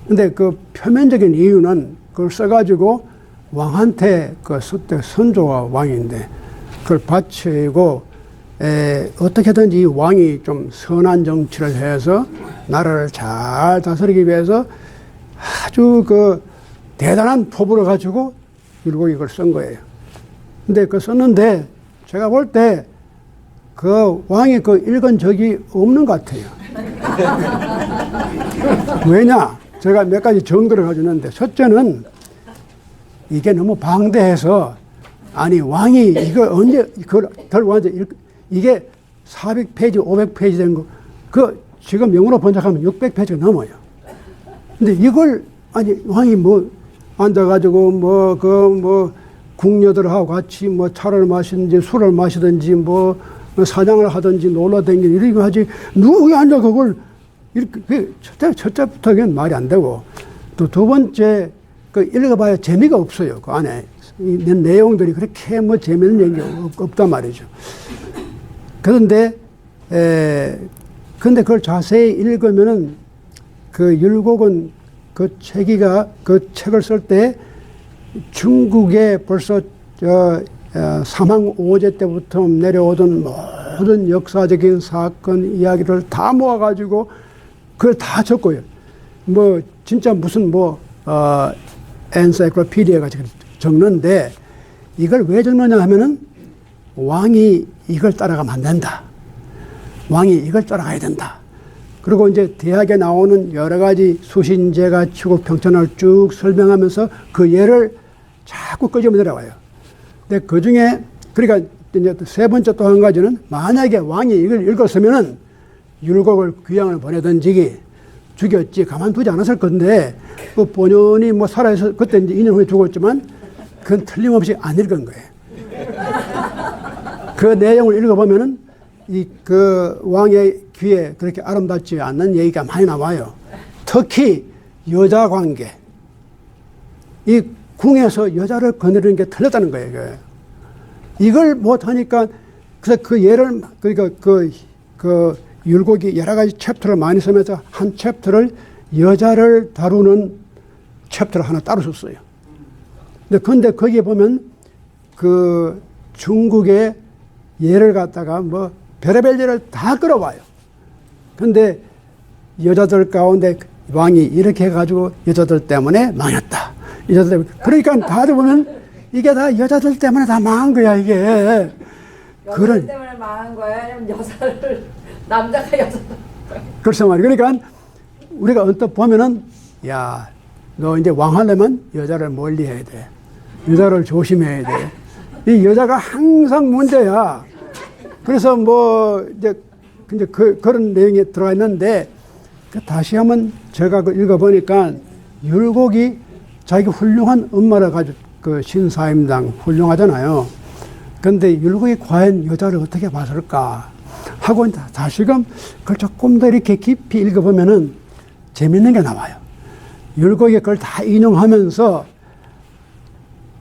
근데 그 표면적인 이유는 그걸 써가지고 왕한테 그 선조가 왕인데 그걸 바치고 어떻게든지 이 왕이 좀 선한 정치를 해서 나라를 잘 다스리기 위해서 아주 그 대단한 포부를 가지고 율곡이 이걸 쓴 거예요. 근데 그 썼는데 제가 볼 때 그 왕이 그 읽은 적이 없는 것 같아요. 왜냐? 제가 몇 가지 정도를 가지는데, 첫째는 이게 너무 방대해서, 아니, 왕이 이걸 언제, 그걸 들고 왔는데, 이게 400페이지, 500페이지 된 거, 그 지금 영어로 번역하면 600페이지가 넘어요. 근데 이걸, 아니, 왕이 뭐, 앉아가지고 궁녀들하고 같이 뭐 차를 마시든지 술을 마시든지 사냥을 하든지 놀러 다니든지 이런 거 하지, 누구 앉아 그걸 이렇게, 첫째부터 그건 말이 안 되고, 또 두 번째, 그 읽어봐야 재미가 없어요. 그 안에. 내용들이 그렇게 뭐 재미있는 얘기가 없단 말이죠. 그런데, 근데 그걸 자세히 읽으면은 그 율곡은 그 그 책을 쓸 때 중국에 벌써 삼왕 5제 때부터 내려오던 모든 역사적인 사건 이야기를 다 모아가지고 그걸 다 적고요. 뭐 진짜 무슨 엔사이클로피디아가 적는데, 이걸 왜 적느냐 하면은 왕이 이걸 따라가면 안 된다. 왕이 이걸 따라가야 된다. 그리고 이제 대학에 나오는 여러 가지 수신제가 치고 평천을 쭉 설명하면서 그 예를 자꾸 끄집어 내려와요. 근데 그 중에, 그러니까 이제 세 번째 또 한 가지는, 만약에 왕이 이걸 읽었으면은 율곡을 귀양을 보내든지 죽였지 가만두지 않았을 건데, 그 본연이 뭐 살아서 그때 이제 2년 후에 죽었지만 그건 틀림없이 안 읽은 거예요. 그 내용을 읽어보면은 그 왕의 귀에 그렇게 아름답지 않는 얘기가 많이 나와요. 특히 여자 관계. 이 궁에서 여자를 거느리는 게 틀렸다는 거예요. 이걸 못하니까, 그래서 그 예를, 그러니까 그 율곡이 여러 가지 챕터를 많이 쓰면서 한 챕터를 여자를 다루는 챕터를 하나 따로 썼어요. 근데 거기에 보면 그 중국의 예를 갖다가 뭐 별의별 예를 다 끌어와요. 근데 여자들 가운데 왕이 이렇게 해가지고 여자들 때문에 망했다. 여자들 때문에. 그러니까 다들 보면 이게 다 여자들 때문에 다 망한 거야, 이게. 여자들 때문에 망한 거야? 아니면 남자가 여자들? 그렇단 말이에요. 그러니까 우리가 언뜻 보면은, 야, 너 이제 왕 하려면 여자를 멀리 해야 돼. 여자를 조심해야 돼. 이 여자가 항상 문제야. 그래서 이제 그런 내용이 들어가 있는데, 다시 한번 제가 읽어보니까 율곡이 자기 훌륭한 엄마를 가지고 그 신사임당 훌륭하잖아요. 그런데 율곡이 과연 여자를 어떻게 봤을까 하고 다시금 그걸 조금 더 이렇게 깊이 읽어보면은 재밌는 게 나와요. 율곡이 그걸 다 인용하면서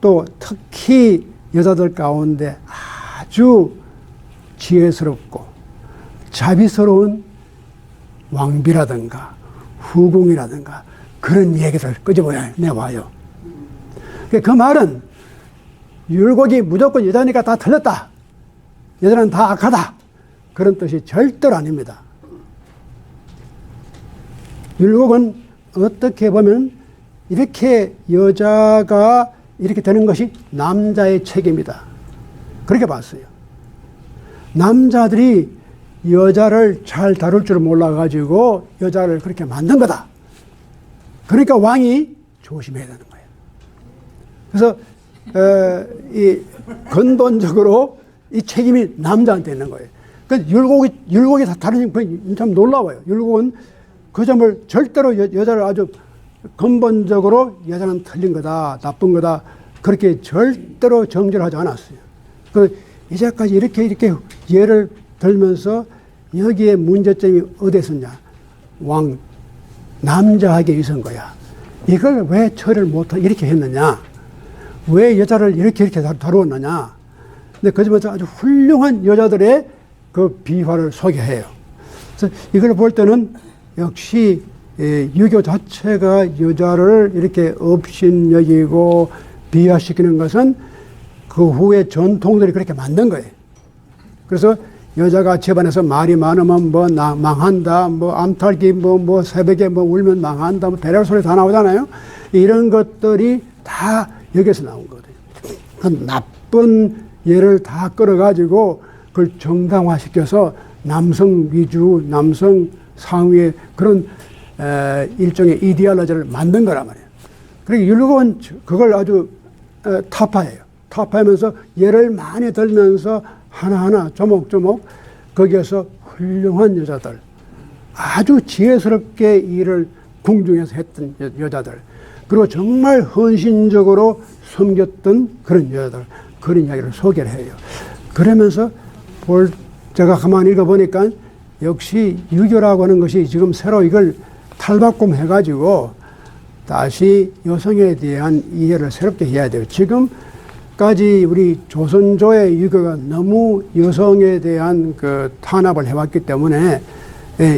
또 특히 여자들 가운데 아주 지혜스럽고 자비스러운 왕비라든가 후궁이라든가 그런 얘기를 끄집어내와요. 그 말은 율곡이 무조건 여자니까 다 틀렸다. 여자는 다 악하다. 그런 뜻이 절대로 아닙니다. 율곡은 어떻게 보면 이렇게 여자가 이렇게 되는 것이 남자의 책임이다. 그렇게 봤어요. 남자들이 여자를 잘 다룰 줄 몰라가지고 여자를 그렇게 만든 거다. 그러니까 왕이 조심해야 되는 거예요. 그래서 이 근본적으로 이 책임이 남자한테 있는 거예요. 그러니까 율곡이 다 다른 게 참 놀라워요. 율곡은 그 점을 절대로 여자를 아주 근본적으로 여자는 틀린 거다, 나쁜 거다, 그렇게 절대로 정죄하지 않았어요. 이제까지 이렇게 예를 들면서 여기에 문제점이 어디에 있었냐? 남자에게 있은 거야. 이걸 왜 처리를 못하 이렇게 했느냐? 왜 여자를 이렇게 다루었느냐? 근데 그중에서 아주 훌륭한 여자들의 그 비화를 소개해요. 그래서 이걸 볼 때는 역시 유교 자체가 여자를 이렇게 업신여기고 비하시키는 것은 그 후에 전통들이 그렇게 만든 거예요. 그래서 여자가 집안에서 말이 많으면 뭐 망한다, 뭐 암탉이 뭐 새벽에 뭐 울면 망한다, 뭐 배럴 소리 다 나오잖아요. 이런 것들이 다 여기서 나온 거거든요. 그 나쁜 예를 다 끌어가지고 그걸 정당화시켜서 남성 위주, 남성 상위의 그런 일종의 이데올로지를 만든 거란 말이에요. 그러니까 율곡은 그걸 아주 타파해요. 타파하면서 예를 많이 들면서 하나하나 조목조목 거기에서 훌륭한 여자들, 아주 지혜스럽게 일을 궁중에서 했던 여자들, 그리고 정말 헌신적으로 섬겼던 그런 여자들, 그런 이야기를 소개를 해요. 그러면서 제가 가만히 읽어보니까 역시 유교라고 하는 것이 지금 새로 이걸 탈바꿈해가지고 다시 여성에 대한 이해를 새롭게 해야 돼요. 지금까지 우리 조선조의 유교가 너무 여성에 대한 그 탄압을 해왔기 때문에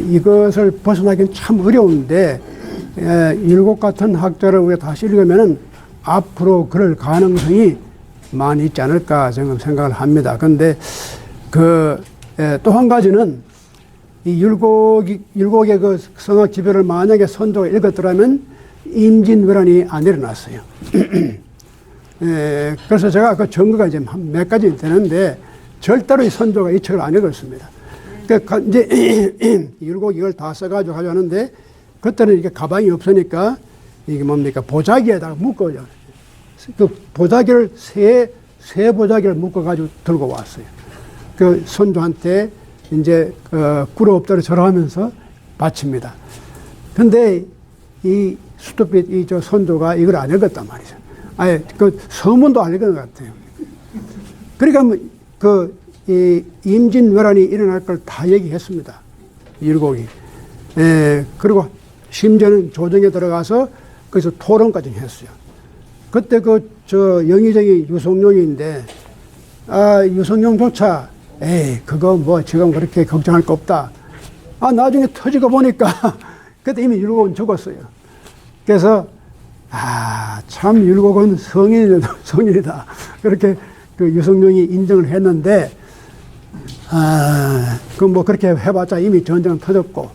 이것을 벗어나기는 참 어려운데 율곡 같은 학자를 우리가 다시 읽으면은 앞으로 그럴 가능성이 많이 있지 않을까 생각을 합니다. 그런데 또 한 가지는 이 율곡의 그 성악 지배를 만약에 선조가 읽었더라면 임진왜란이 안 일어났어요. 그래서 제가 그 증거가 이제 한 몇 가지 되는데 절대로 이 선조가 이 책을 안 읽었습니다. 그러니까 이제 율곡 이걸 다 써가지고 가져왔는데 그때는 이게 가방이 없으니까 이게 뭡니까 보자기에다가 묶어요. 그 보자기를 새 보자기를 묶어가지고 들고 왔어요. 그 선조한테 이제 꿀 없다를 절하면서 바칩니다. 근데 이 수도빛 저 선조가 이걸 안 읽었단 말이죠. 아예 그 서문도 안 읽은 것 같아요. 그러니까 이 임진왜란이 일어날 걸 다 얘기했습니다. 율곡이. 그리고 심지어는 조정에 들어가서 거기서 토론까지 했어요. 그때 영의정이 유성룡인데, 유성룡조차, 그거 뭐 지금 그렇게 걱정할 거 없다. 나중에 터지고 보니까, 그때 이미 율곡은 죽었어요. 그래서, 참 율곡은 성인이다. 그렇게 그 유성룡이 인정을 했는데, 뭐 그렇게 해봤자 이미 전쟁은 터졌고,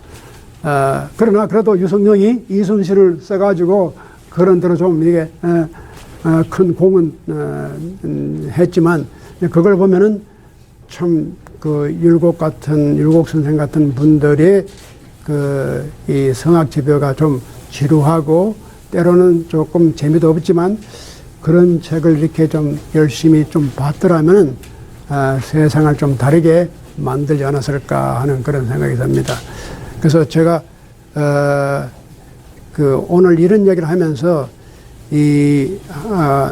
그러나 그래도 유성룡이 이순신을 써가지고 그런 대로 좀 이게 큰 공은 했지만 그걸 보면은 참 그 율곡 선생 같은 분들의 이 성악 지배가 좀 지루하고 때로는 조금 재미도 없지만 그런 책을 이렇게 좀 열심히 좀 봤더라면 세상을 좀 다르게 만들지 않았을까 하는 그런 생각이 듭니다. 그래서 제가 오늘 이런 얘기를 하면서 이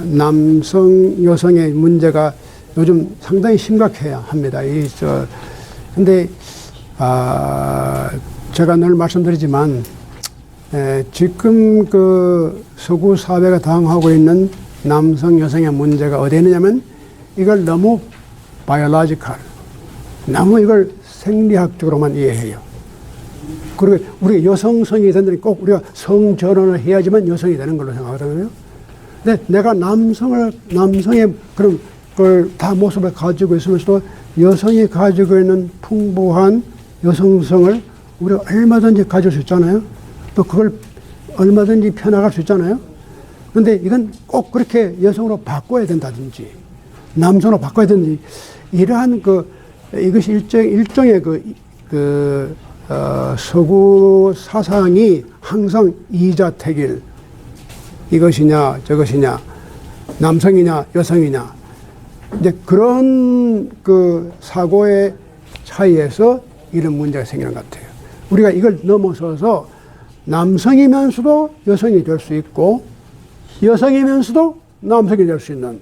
남성 여성의 문제가 요즘 상당히 심각해야 합니다. 근데 제가 늘 말씀드리지만 지금 그 서구 사회가 당하고 있는 남성 여성의 문제가 어디에 있느냐면 이걸 너무 바이올로지컬, 너무 이걸 생리학적으로만 이해해요. 그리고 우리가 여성성이 된다니 꼭 우리가 성전환을 해야지만 여성이 되는 걸로 생각하거든요. 근데 내가 남성의 그런 걸 다 모습을 가지고 있으면서도 여성이 가지고 있는 풍부한 여성성을 우리가 얼마든지 가질 수 있잖아요. 또 그걸 얼마든지 펴나갈 수 있잖아요. 그런데 이건 꼭 그렇게 여성으로 바꿔야 된다든지 남성으로 바꿔야 되는지 이러한 이것이 일종의 서구 사상이 항상 이자택일, 이것이냐 저것이냐 남성이냐 여성이냐 이제 그런 사고의 차이에서 이런 문제가 생기는 것 같아요. 우리가 이걸 넘어서서 남성이면서도 여성이 될 수 있고 여성이면서도 남성이 될 수 있는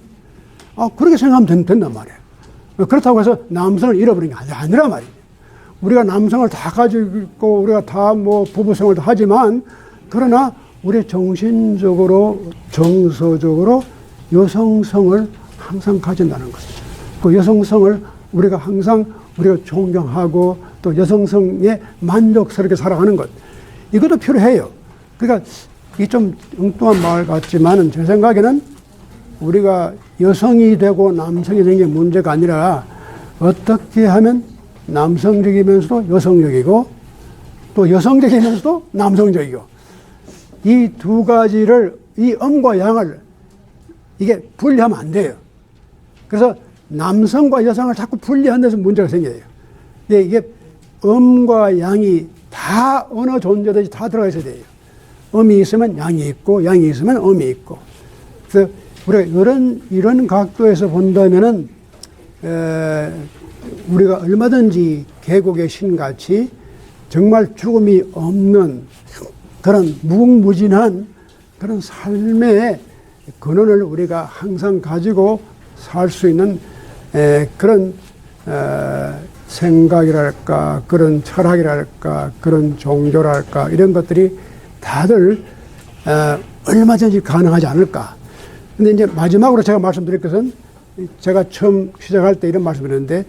그렇게 생각하면 된단 말이에요. 그렇다고 해서 남성을 잃어버리는 게 아니란 말이에요. 우리가 남성을 다 가지고 있고 우리가 다 뭐 부부 생활도 하지만 그러나 우리 정신적으로, 정서적으로 여성성을 항상 가진다는 거죠. 그 여성성을 우리가 항상 우리가 존경하고 또 여성성에 만족스럽게 살아가는 것. 이것도 필요해요. 그러니까 이 좀 엉뚱한 말 같지만은 제 생각에는 우리가 여성이 되고 남성이 되는 게 문제가 아니라 어떻게 하면 남성적이면서도 여성적이고 또 여성적이면서도 남성적이고 이 두 가지를 이 음과 양을 이게 분리하면 안 돼요. 그래서 남성과 여성을 자꾸 분리한 데서 문제가 생겨요. 근데 이게 음과 양이 다 어느 존재든지 다 들어가 있어야 돼요. 음이 있으면 양이 있고 양이 있으면 음이 있고. 그래서 우리가 이런 각도에서 본다면은 우리가 얼마든지 계곡의 신같이 정말 죽음이 없는 그런 무궁무진한 그런 삶의 근원을 우리가 항상 가지고 살 수 있는 그런 생각이랄까, 그런 철학이랄까, 그런 종교랄까, 이런 것들이 다들 얼마든지 가능하지 않을까. 근데 이제 마지막으로 제가 말씀드릴 것은 제가 처음 시작할 때 이런 말씀을 드렸는데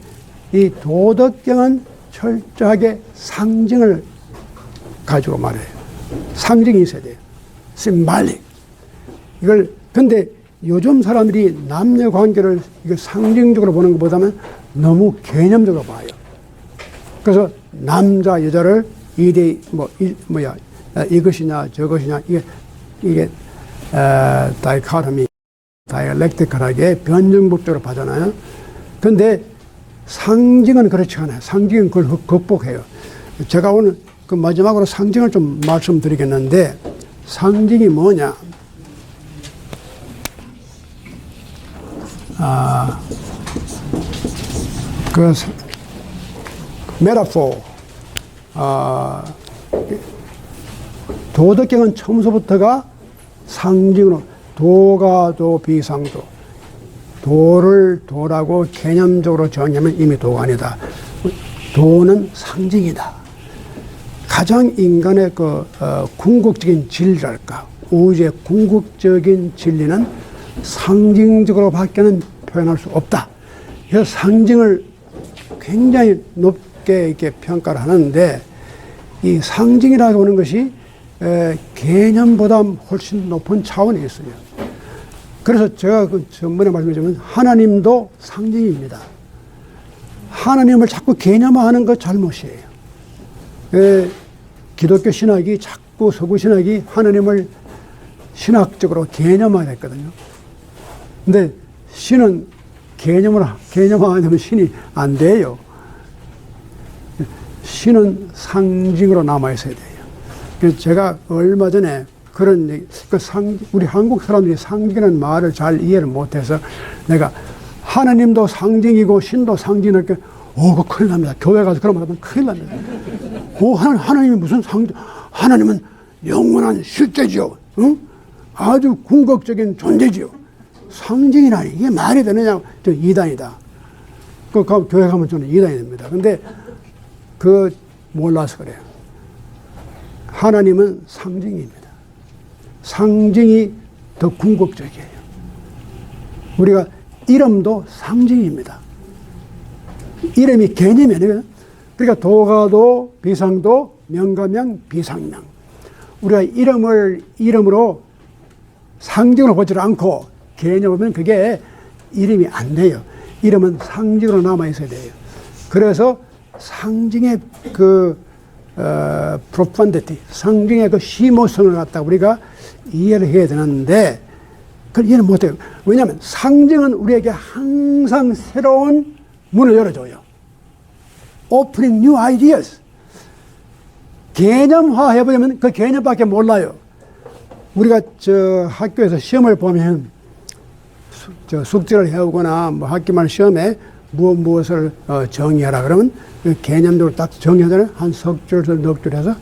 이 도덕경은 철저하게 상징을 가지고 말해요. 상징이 있어야 돼요. 심발릭. 이걸, 근데 요즘 사람들이 남녀 관계를 이거 상징적으로 보는 것보다는 너무 개념적으로 봐요. 그래서 남자, 여자를 이것이냐, 저것이냐, 이게 다이카토미, 다이얼렉티컬하게 변증법적으로 봐잖아요. 근데 상징은 그렇지 않아요. 상징은 그걸 극복해요. 제가 오늘 그 마지막으로 상징을 좀 말씀드리겠는데, 상징이 뭐냐? 그 메타포, 도덕경은 처음서부터가 상징으로 도가 비상도, 도를 도라고 개념적으로 정의하면 이미 도가 아니다. 도는 상징이다. 가장 인간의 궁극적인 진리랄까, 우주의 궁극적인 진리는 상징적으로 밖에는 표현할 수 없다. 그래서 상징을 굉장히 높게 이렇게 평가를 하는데, 이 상징이라고 하는 것이 개념보다 훨씬 높은 차원이 있어요. 그래서 제가 그 전번에 말씀드렸지만 하나님도 상징입니다. 하나님을 자꾸 개념화하는 것 잘못이에요. 기독교 신학이 자꾸 서구 신학이 하나님을 신학적으로 개념화했거든요. 근데 신은 개념화하면 신이 안 돼요. 신은 상징으로 남아있어야 돼요. 그래서 제가 얼마 전에 그런 얘기, 우리 한국 사람들이 상징이라는 말을 잘 이해를 못해서 내가 하나님도 상징이고 신도 상징이니까 그거 큰일 납니다. 교회 가서 그런 말 하면 큰일 납니다. 하나님이 무슨 상징, 하나님은 영원한 실제지요. 응? 아주 궁극적인 존재지요. 상징이라니 이게 말이 되느냐? 저 이단이다. 교회 가면 저는 이단이 됩니다. 근데 몰라서 그래요. 하나님은 상징입니다. 상징이 더 궁극적이에요. 우리가 이름도 상징입니다. 이름이 개념이 아니거든요. 그러니까 도가도, 비상도, 명가명, 비상명. 우리가 이름으로 상징으로 보지 않고 개념을 보면 그게 이름이 안 돼요. 이름은 상징으로 남아있어야 돼요. 그래서 상징의 profundity, 상징의 그 심오성을 갖다 우리가 이해를 해야 되는데, 그걸 이해를 못해요. 왜냐하면 상징은 우리에게 항상 새로운 문을 열어줘요. Opening new ideas. 개념화 해버리면 그 개념밖에 몰라요. 우리가 학교에서 시험을 보면 숙제를 해오거나 학기말 시험에 무엇을 정의하라 그러면 그 개념적으로 딱 정의하잖아요. 한 석 줄, 넉 줄 해서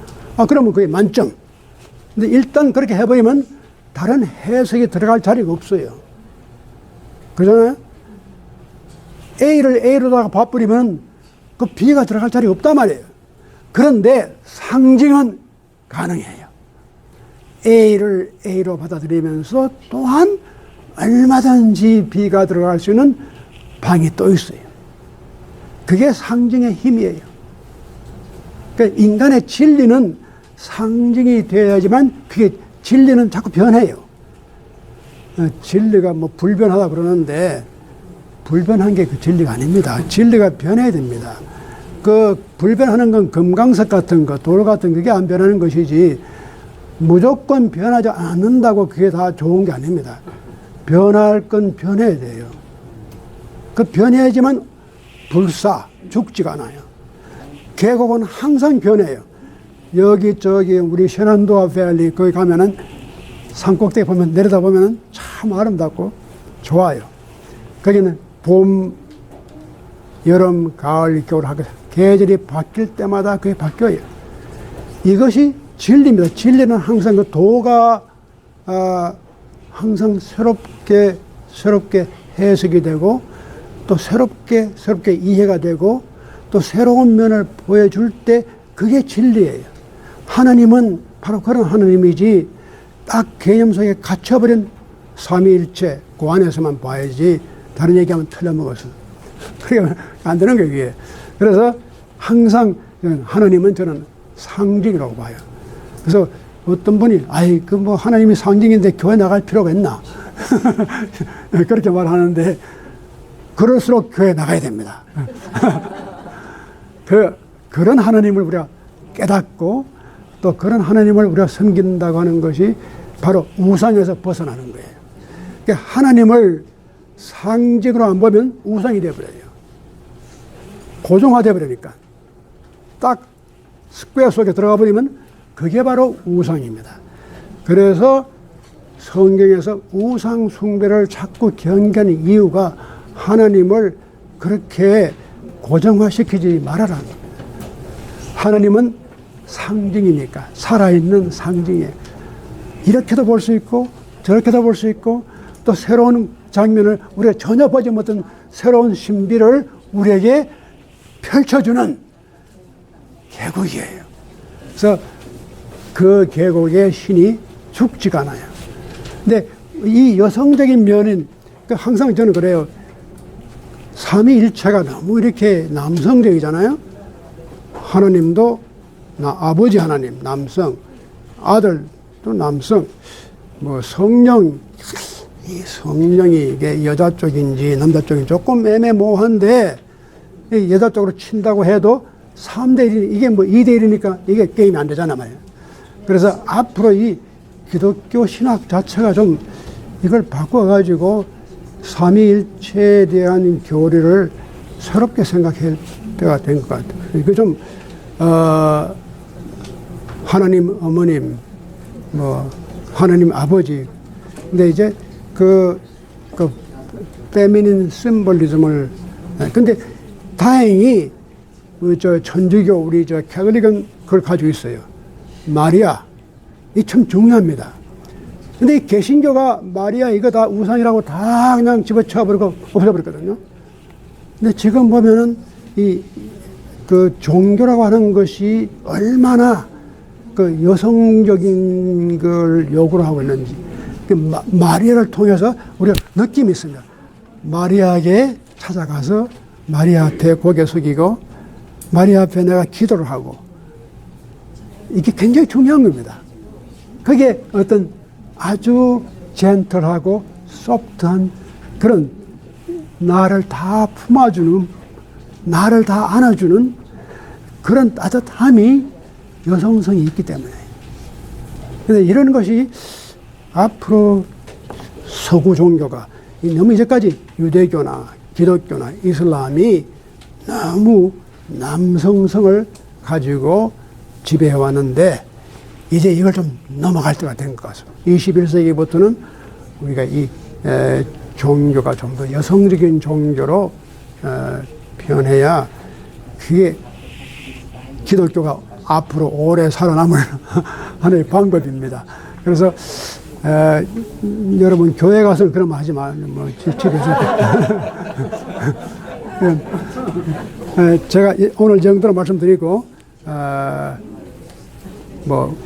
그러면 그게 만점. 근데 일단 그렇게 해버리면 다른 해석이 들어갈 자리가 없어요. 그러잖아요. A를 A로다가 봐버리면 그 B가 들어갈 자리가 없단 말이에요. 그런데 상징은 가능해요. A를 A로 받아들이면서 또한 얼마든지 B가 들어갈 수 있는 방이 또 있어요. 그게 상징의 힘이에요. 그러니까 인간의 진리는 상징이 되어야지만 그게 진리는 자꾸 변해요. 진리가 뭐 불변하다 그러는데 불변한 게 그 진리가 아닙니다. 진리가 변해야 됩니다. 그 불변하는 건 금강석 같은 거, 돌 같은 그게 안 변하는 것이지 무조건 변하지 않는다고 그게 다 좋은 게 아닙니다. 변할 건 변해야 돼요. 그 변해야지만 불사, 죽지가 않아요. 계곡은 항상 변해요. 여기 저기 우리 셔난도아 밸리 거기 가면은 산꼭대기 보면 내려다 보면은 참 아름답고 좋아요. 거기는 봄, 여름, 가을, 겨울 하고 계절이 바뀔 때마다 그게 바뀌어요. 이것이 진리입니다. 진리는 항상 그 도가 항상 새롭게 해석이 되고 또 새롭게 이해가 되고 또 새로운 면을 보여줄 때 그게 진리예요. 하나님은 바로 그런 하나님이지 딱 개념 속에 갇혀버린 삼위일체 그 안에서만 봐야지 다른 얘기하면 틀려먹어서 그게 안 되는 거예요. 이게. 그래서 항상 하나님은 저는 상징이라고 봐요. 그래서 어떤 분이 아이 그 뭐 하나님이 상징인데 교회 나갈 필요가 있나 그렇게 말하는데 그럴수록 교회 나가야 됩니다. 그런 하나님을 우리가 깨닫고 또 그런 하나님을 우리가 섬긴다고 하는 것이 바로 우상에서 벗어나는 거예요. 그러니까 하나님을 상징으로 안 보면 우상이 되어버려요. 고정화되어 버리니까 딱 스퀘어 속에 들어가 버리면 그게 바로 우상입니다. 그래서 성경에서 우상 숭배를 자꾸 경계하는 이유가 하나님을 그렇게 고정화시키지 말아라. 하나님은 상징이니까 살아있는 상징이에요. 이렇게도 볼 수 있고 저렇게도 볼 수 있고 또 새로운 장면을 우리가 전혀 보지 못한 새로운 신비를 우리에게 펼쳐주는 계곡이에요. 그래서 그 계곡의 신이 죽지가 않아요. 근데 이 여성적인 면은 항상 저는 그래요. 삼위일체가 너무 이렇게 남성적이잖아요. 하나님도 아버지 하나님 남성, 아들도 남성, 뭐 성령, 이 성령이 이게 여자 쪽인지 남자 쪽인지 조금 애매모호한데 여자 쪽으로 친다고 해도 3대1, 이게 뭐 2대1이니까 이게 게임이 안 되잖아 말이에요. 그래서 앞으로 이 기독교 신학 자체가 좀 이걸 바꿔가지고 삼위일체에 대한 교리를 새롭게 생각할 때가 된 것 같아요. 이거 좀, 하나님 어머님, 뭐, 하나님 아버지. 근데 이제 그 페미닌 심볼리즘을, 근데 다행히 저 천주교 우리 저 캐톨릭은 그걸 가지고 있어요. 마리아. 이 참 중요합니다. 근데 이 개신교가 마리아 이거 다 우상이라고 다 그냥 집어쳐버리고 없애버렸거든요. 근데 지금 보면은 그 종교라고 하는 것이 얼마나 그 여성적인 걸 요구를 하고 있는지 그 마리아를 통해서 우리가 느낌이 있습니다. 마리아에게 찾아가서 마리아한테 고개 숙이고 마리아 앞에 내가 기도를 하고 이게 굉장히 중요한 겁니다. 그게 어떤 아주 젠틀하고 소프트한 그런 나를 다 품어주는 나를 다 안아주는 그런 따뜻함이 여성성이 있기 때문에 근데 이런 것이 앞으로 서구 종교가 너무 이제까지 유대교나 기독교나 이슬람이 너무 남성성을 가지고 지배해왔는데 이제 이걸 좀 넘어갈 때가 된 것 같습니다. 21세기부터는 우리가 이 종교가 좀 더 여성적인 종교로 변해야 그게 기독교가 앞으로 오래 살아남을 하나의 방법입니다. 그래서 여러분 교회 가서는 그런 말 하지 마요. 뭐 집에서 제가 오늘 정도로 말씀드리고 뭐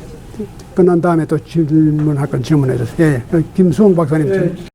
끝난 다음에 또 질문할 건 질문해 주세요. 예, 김수홍 박사님. 예,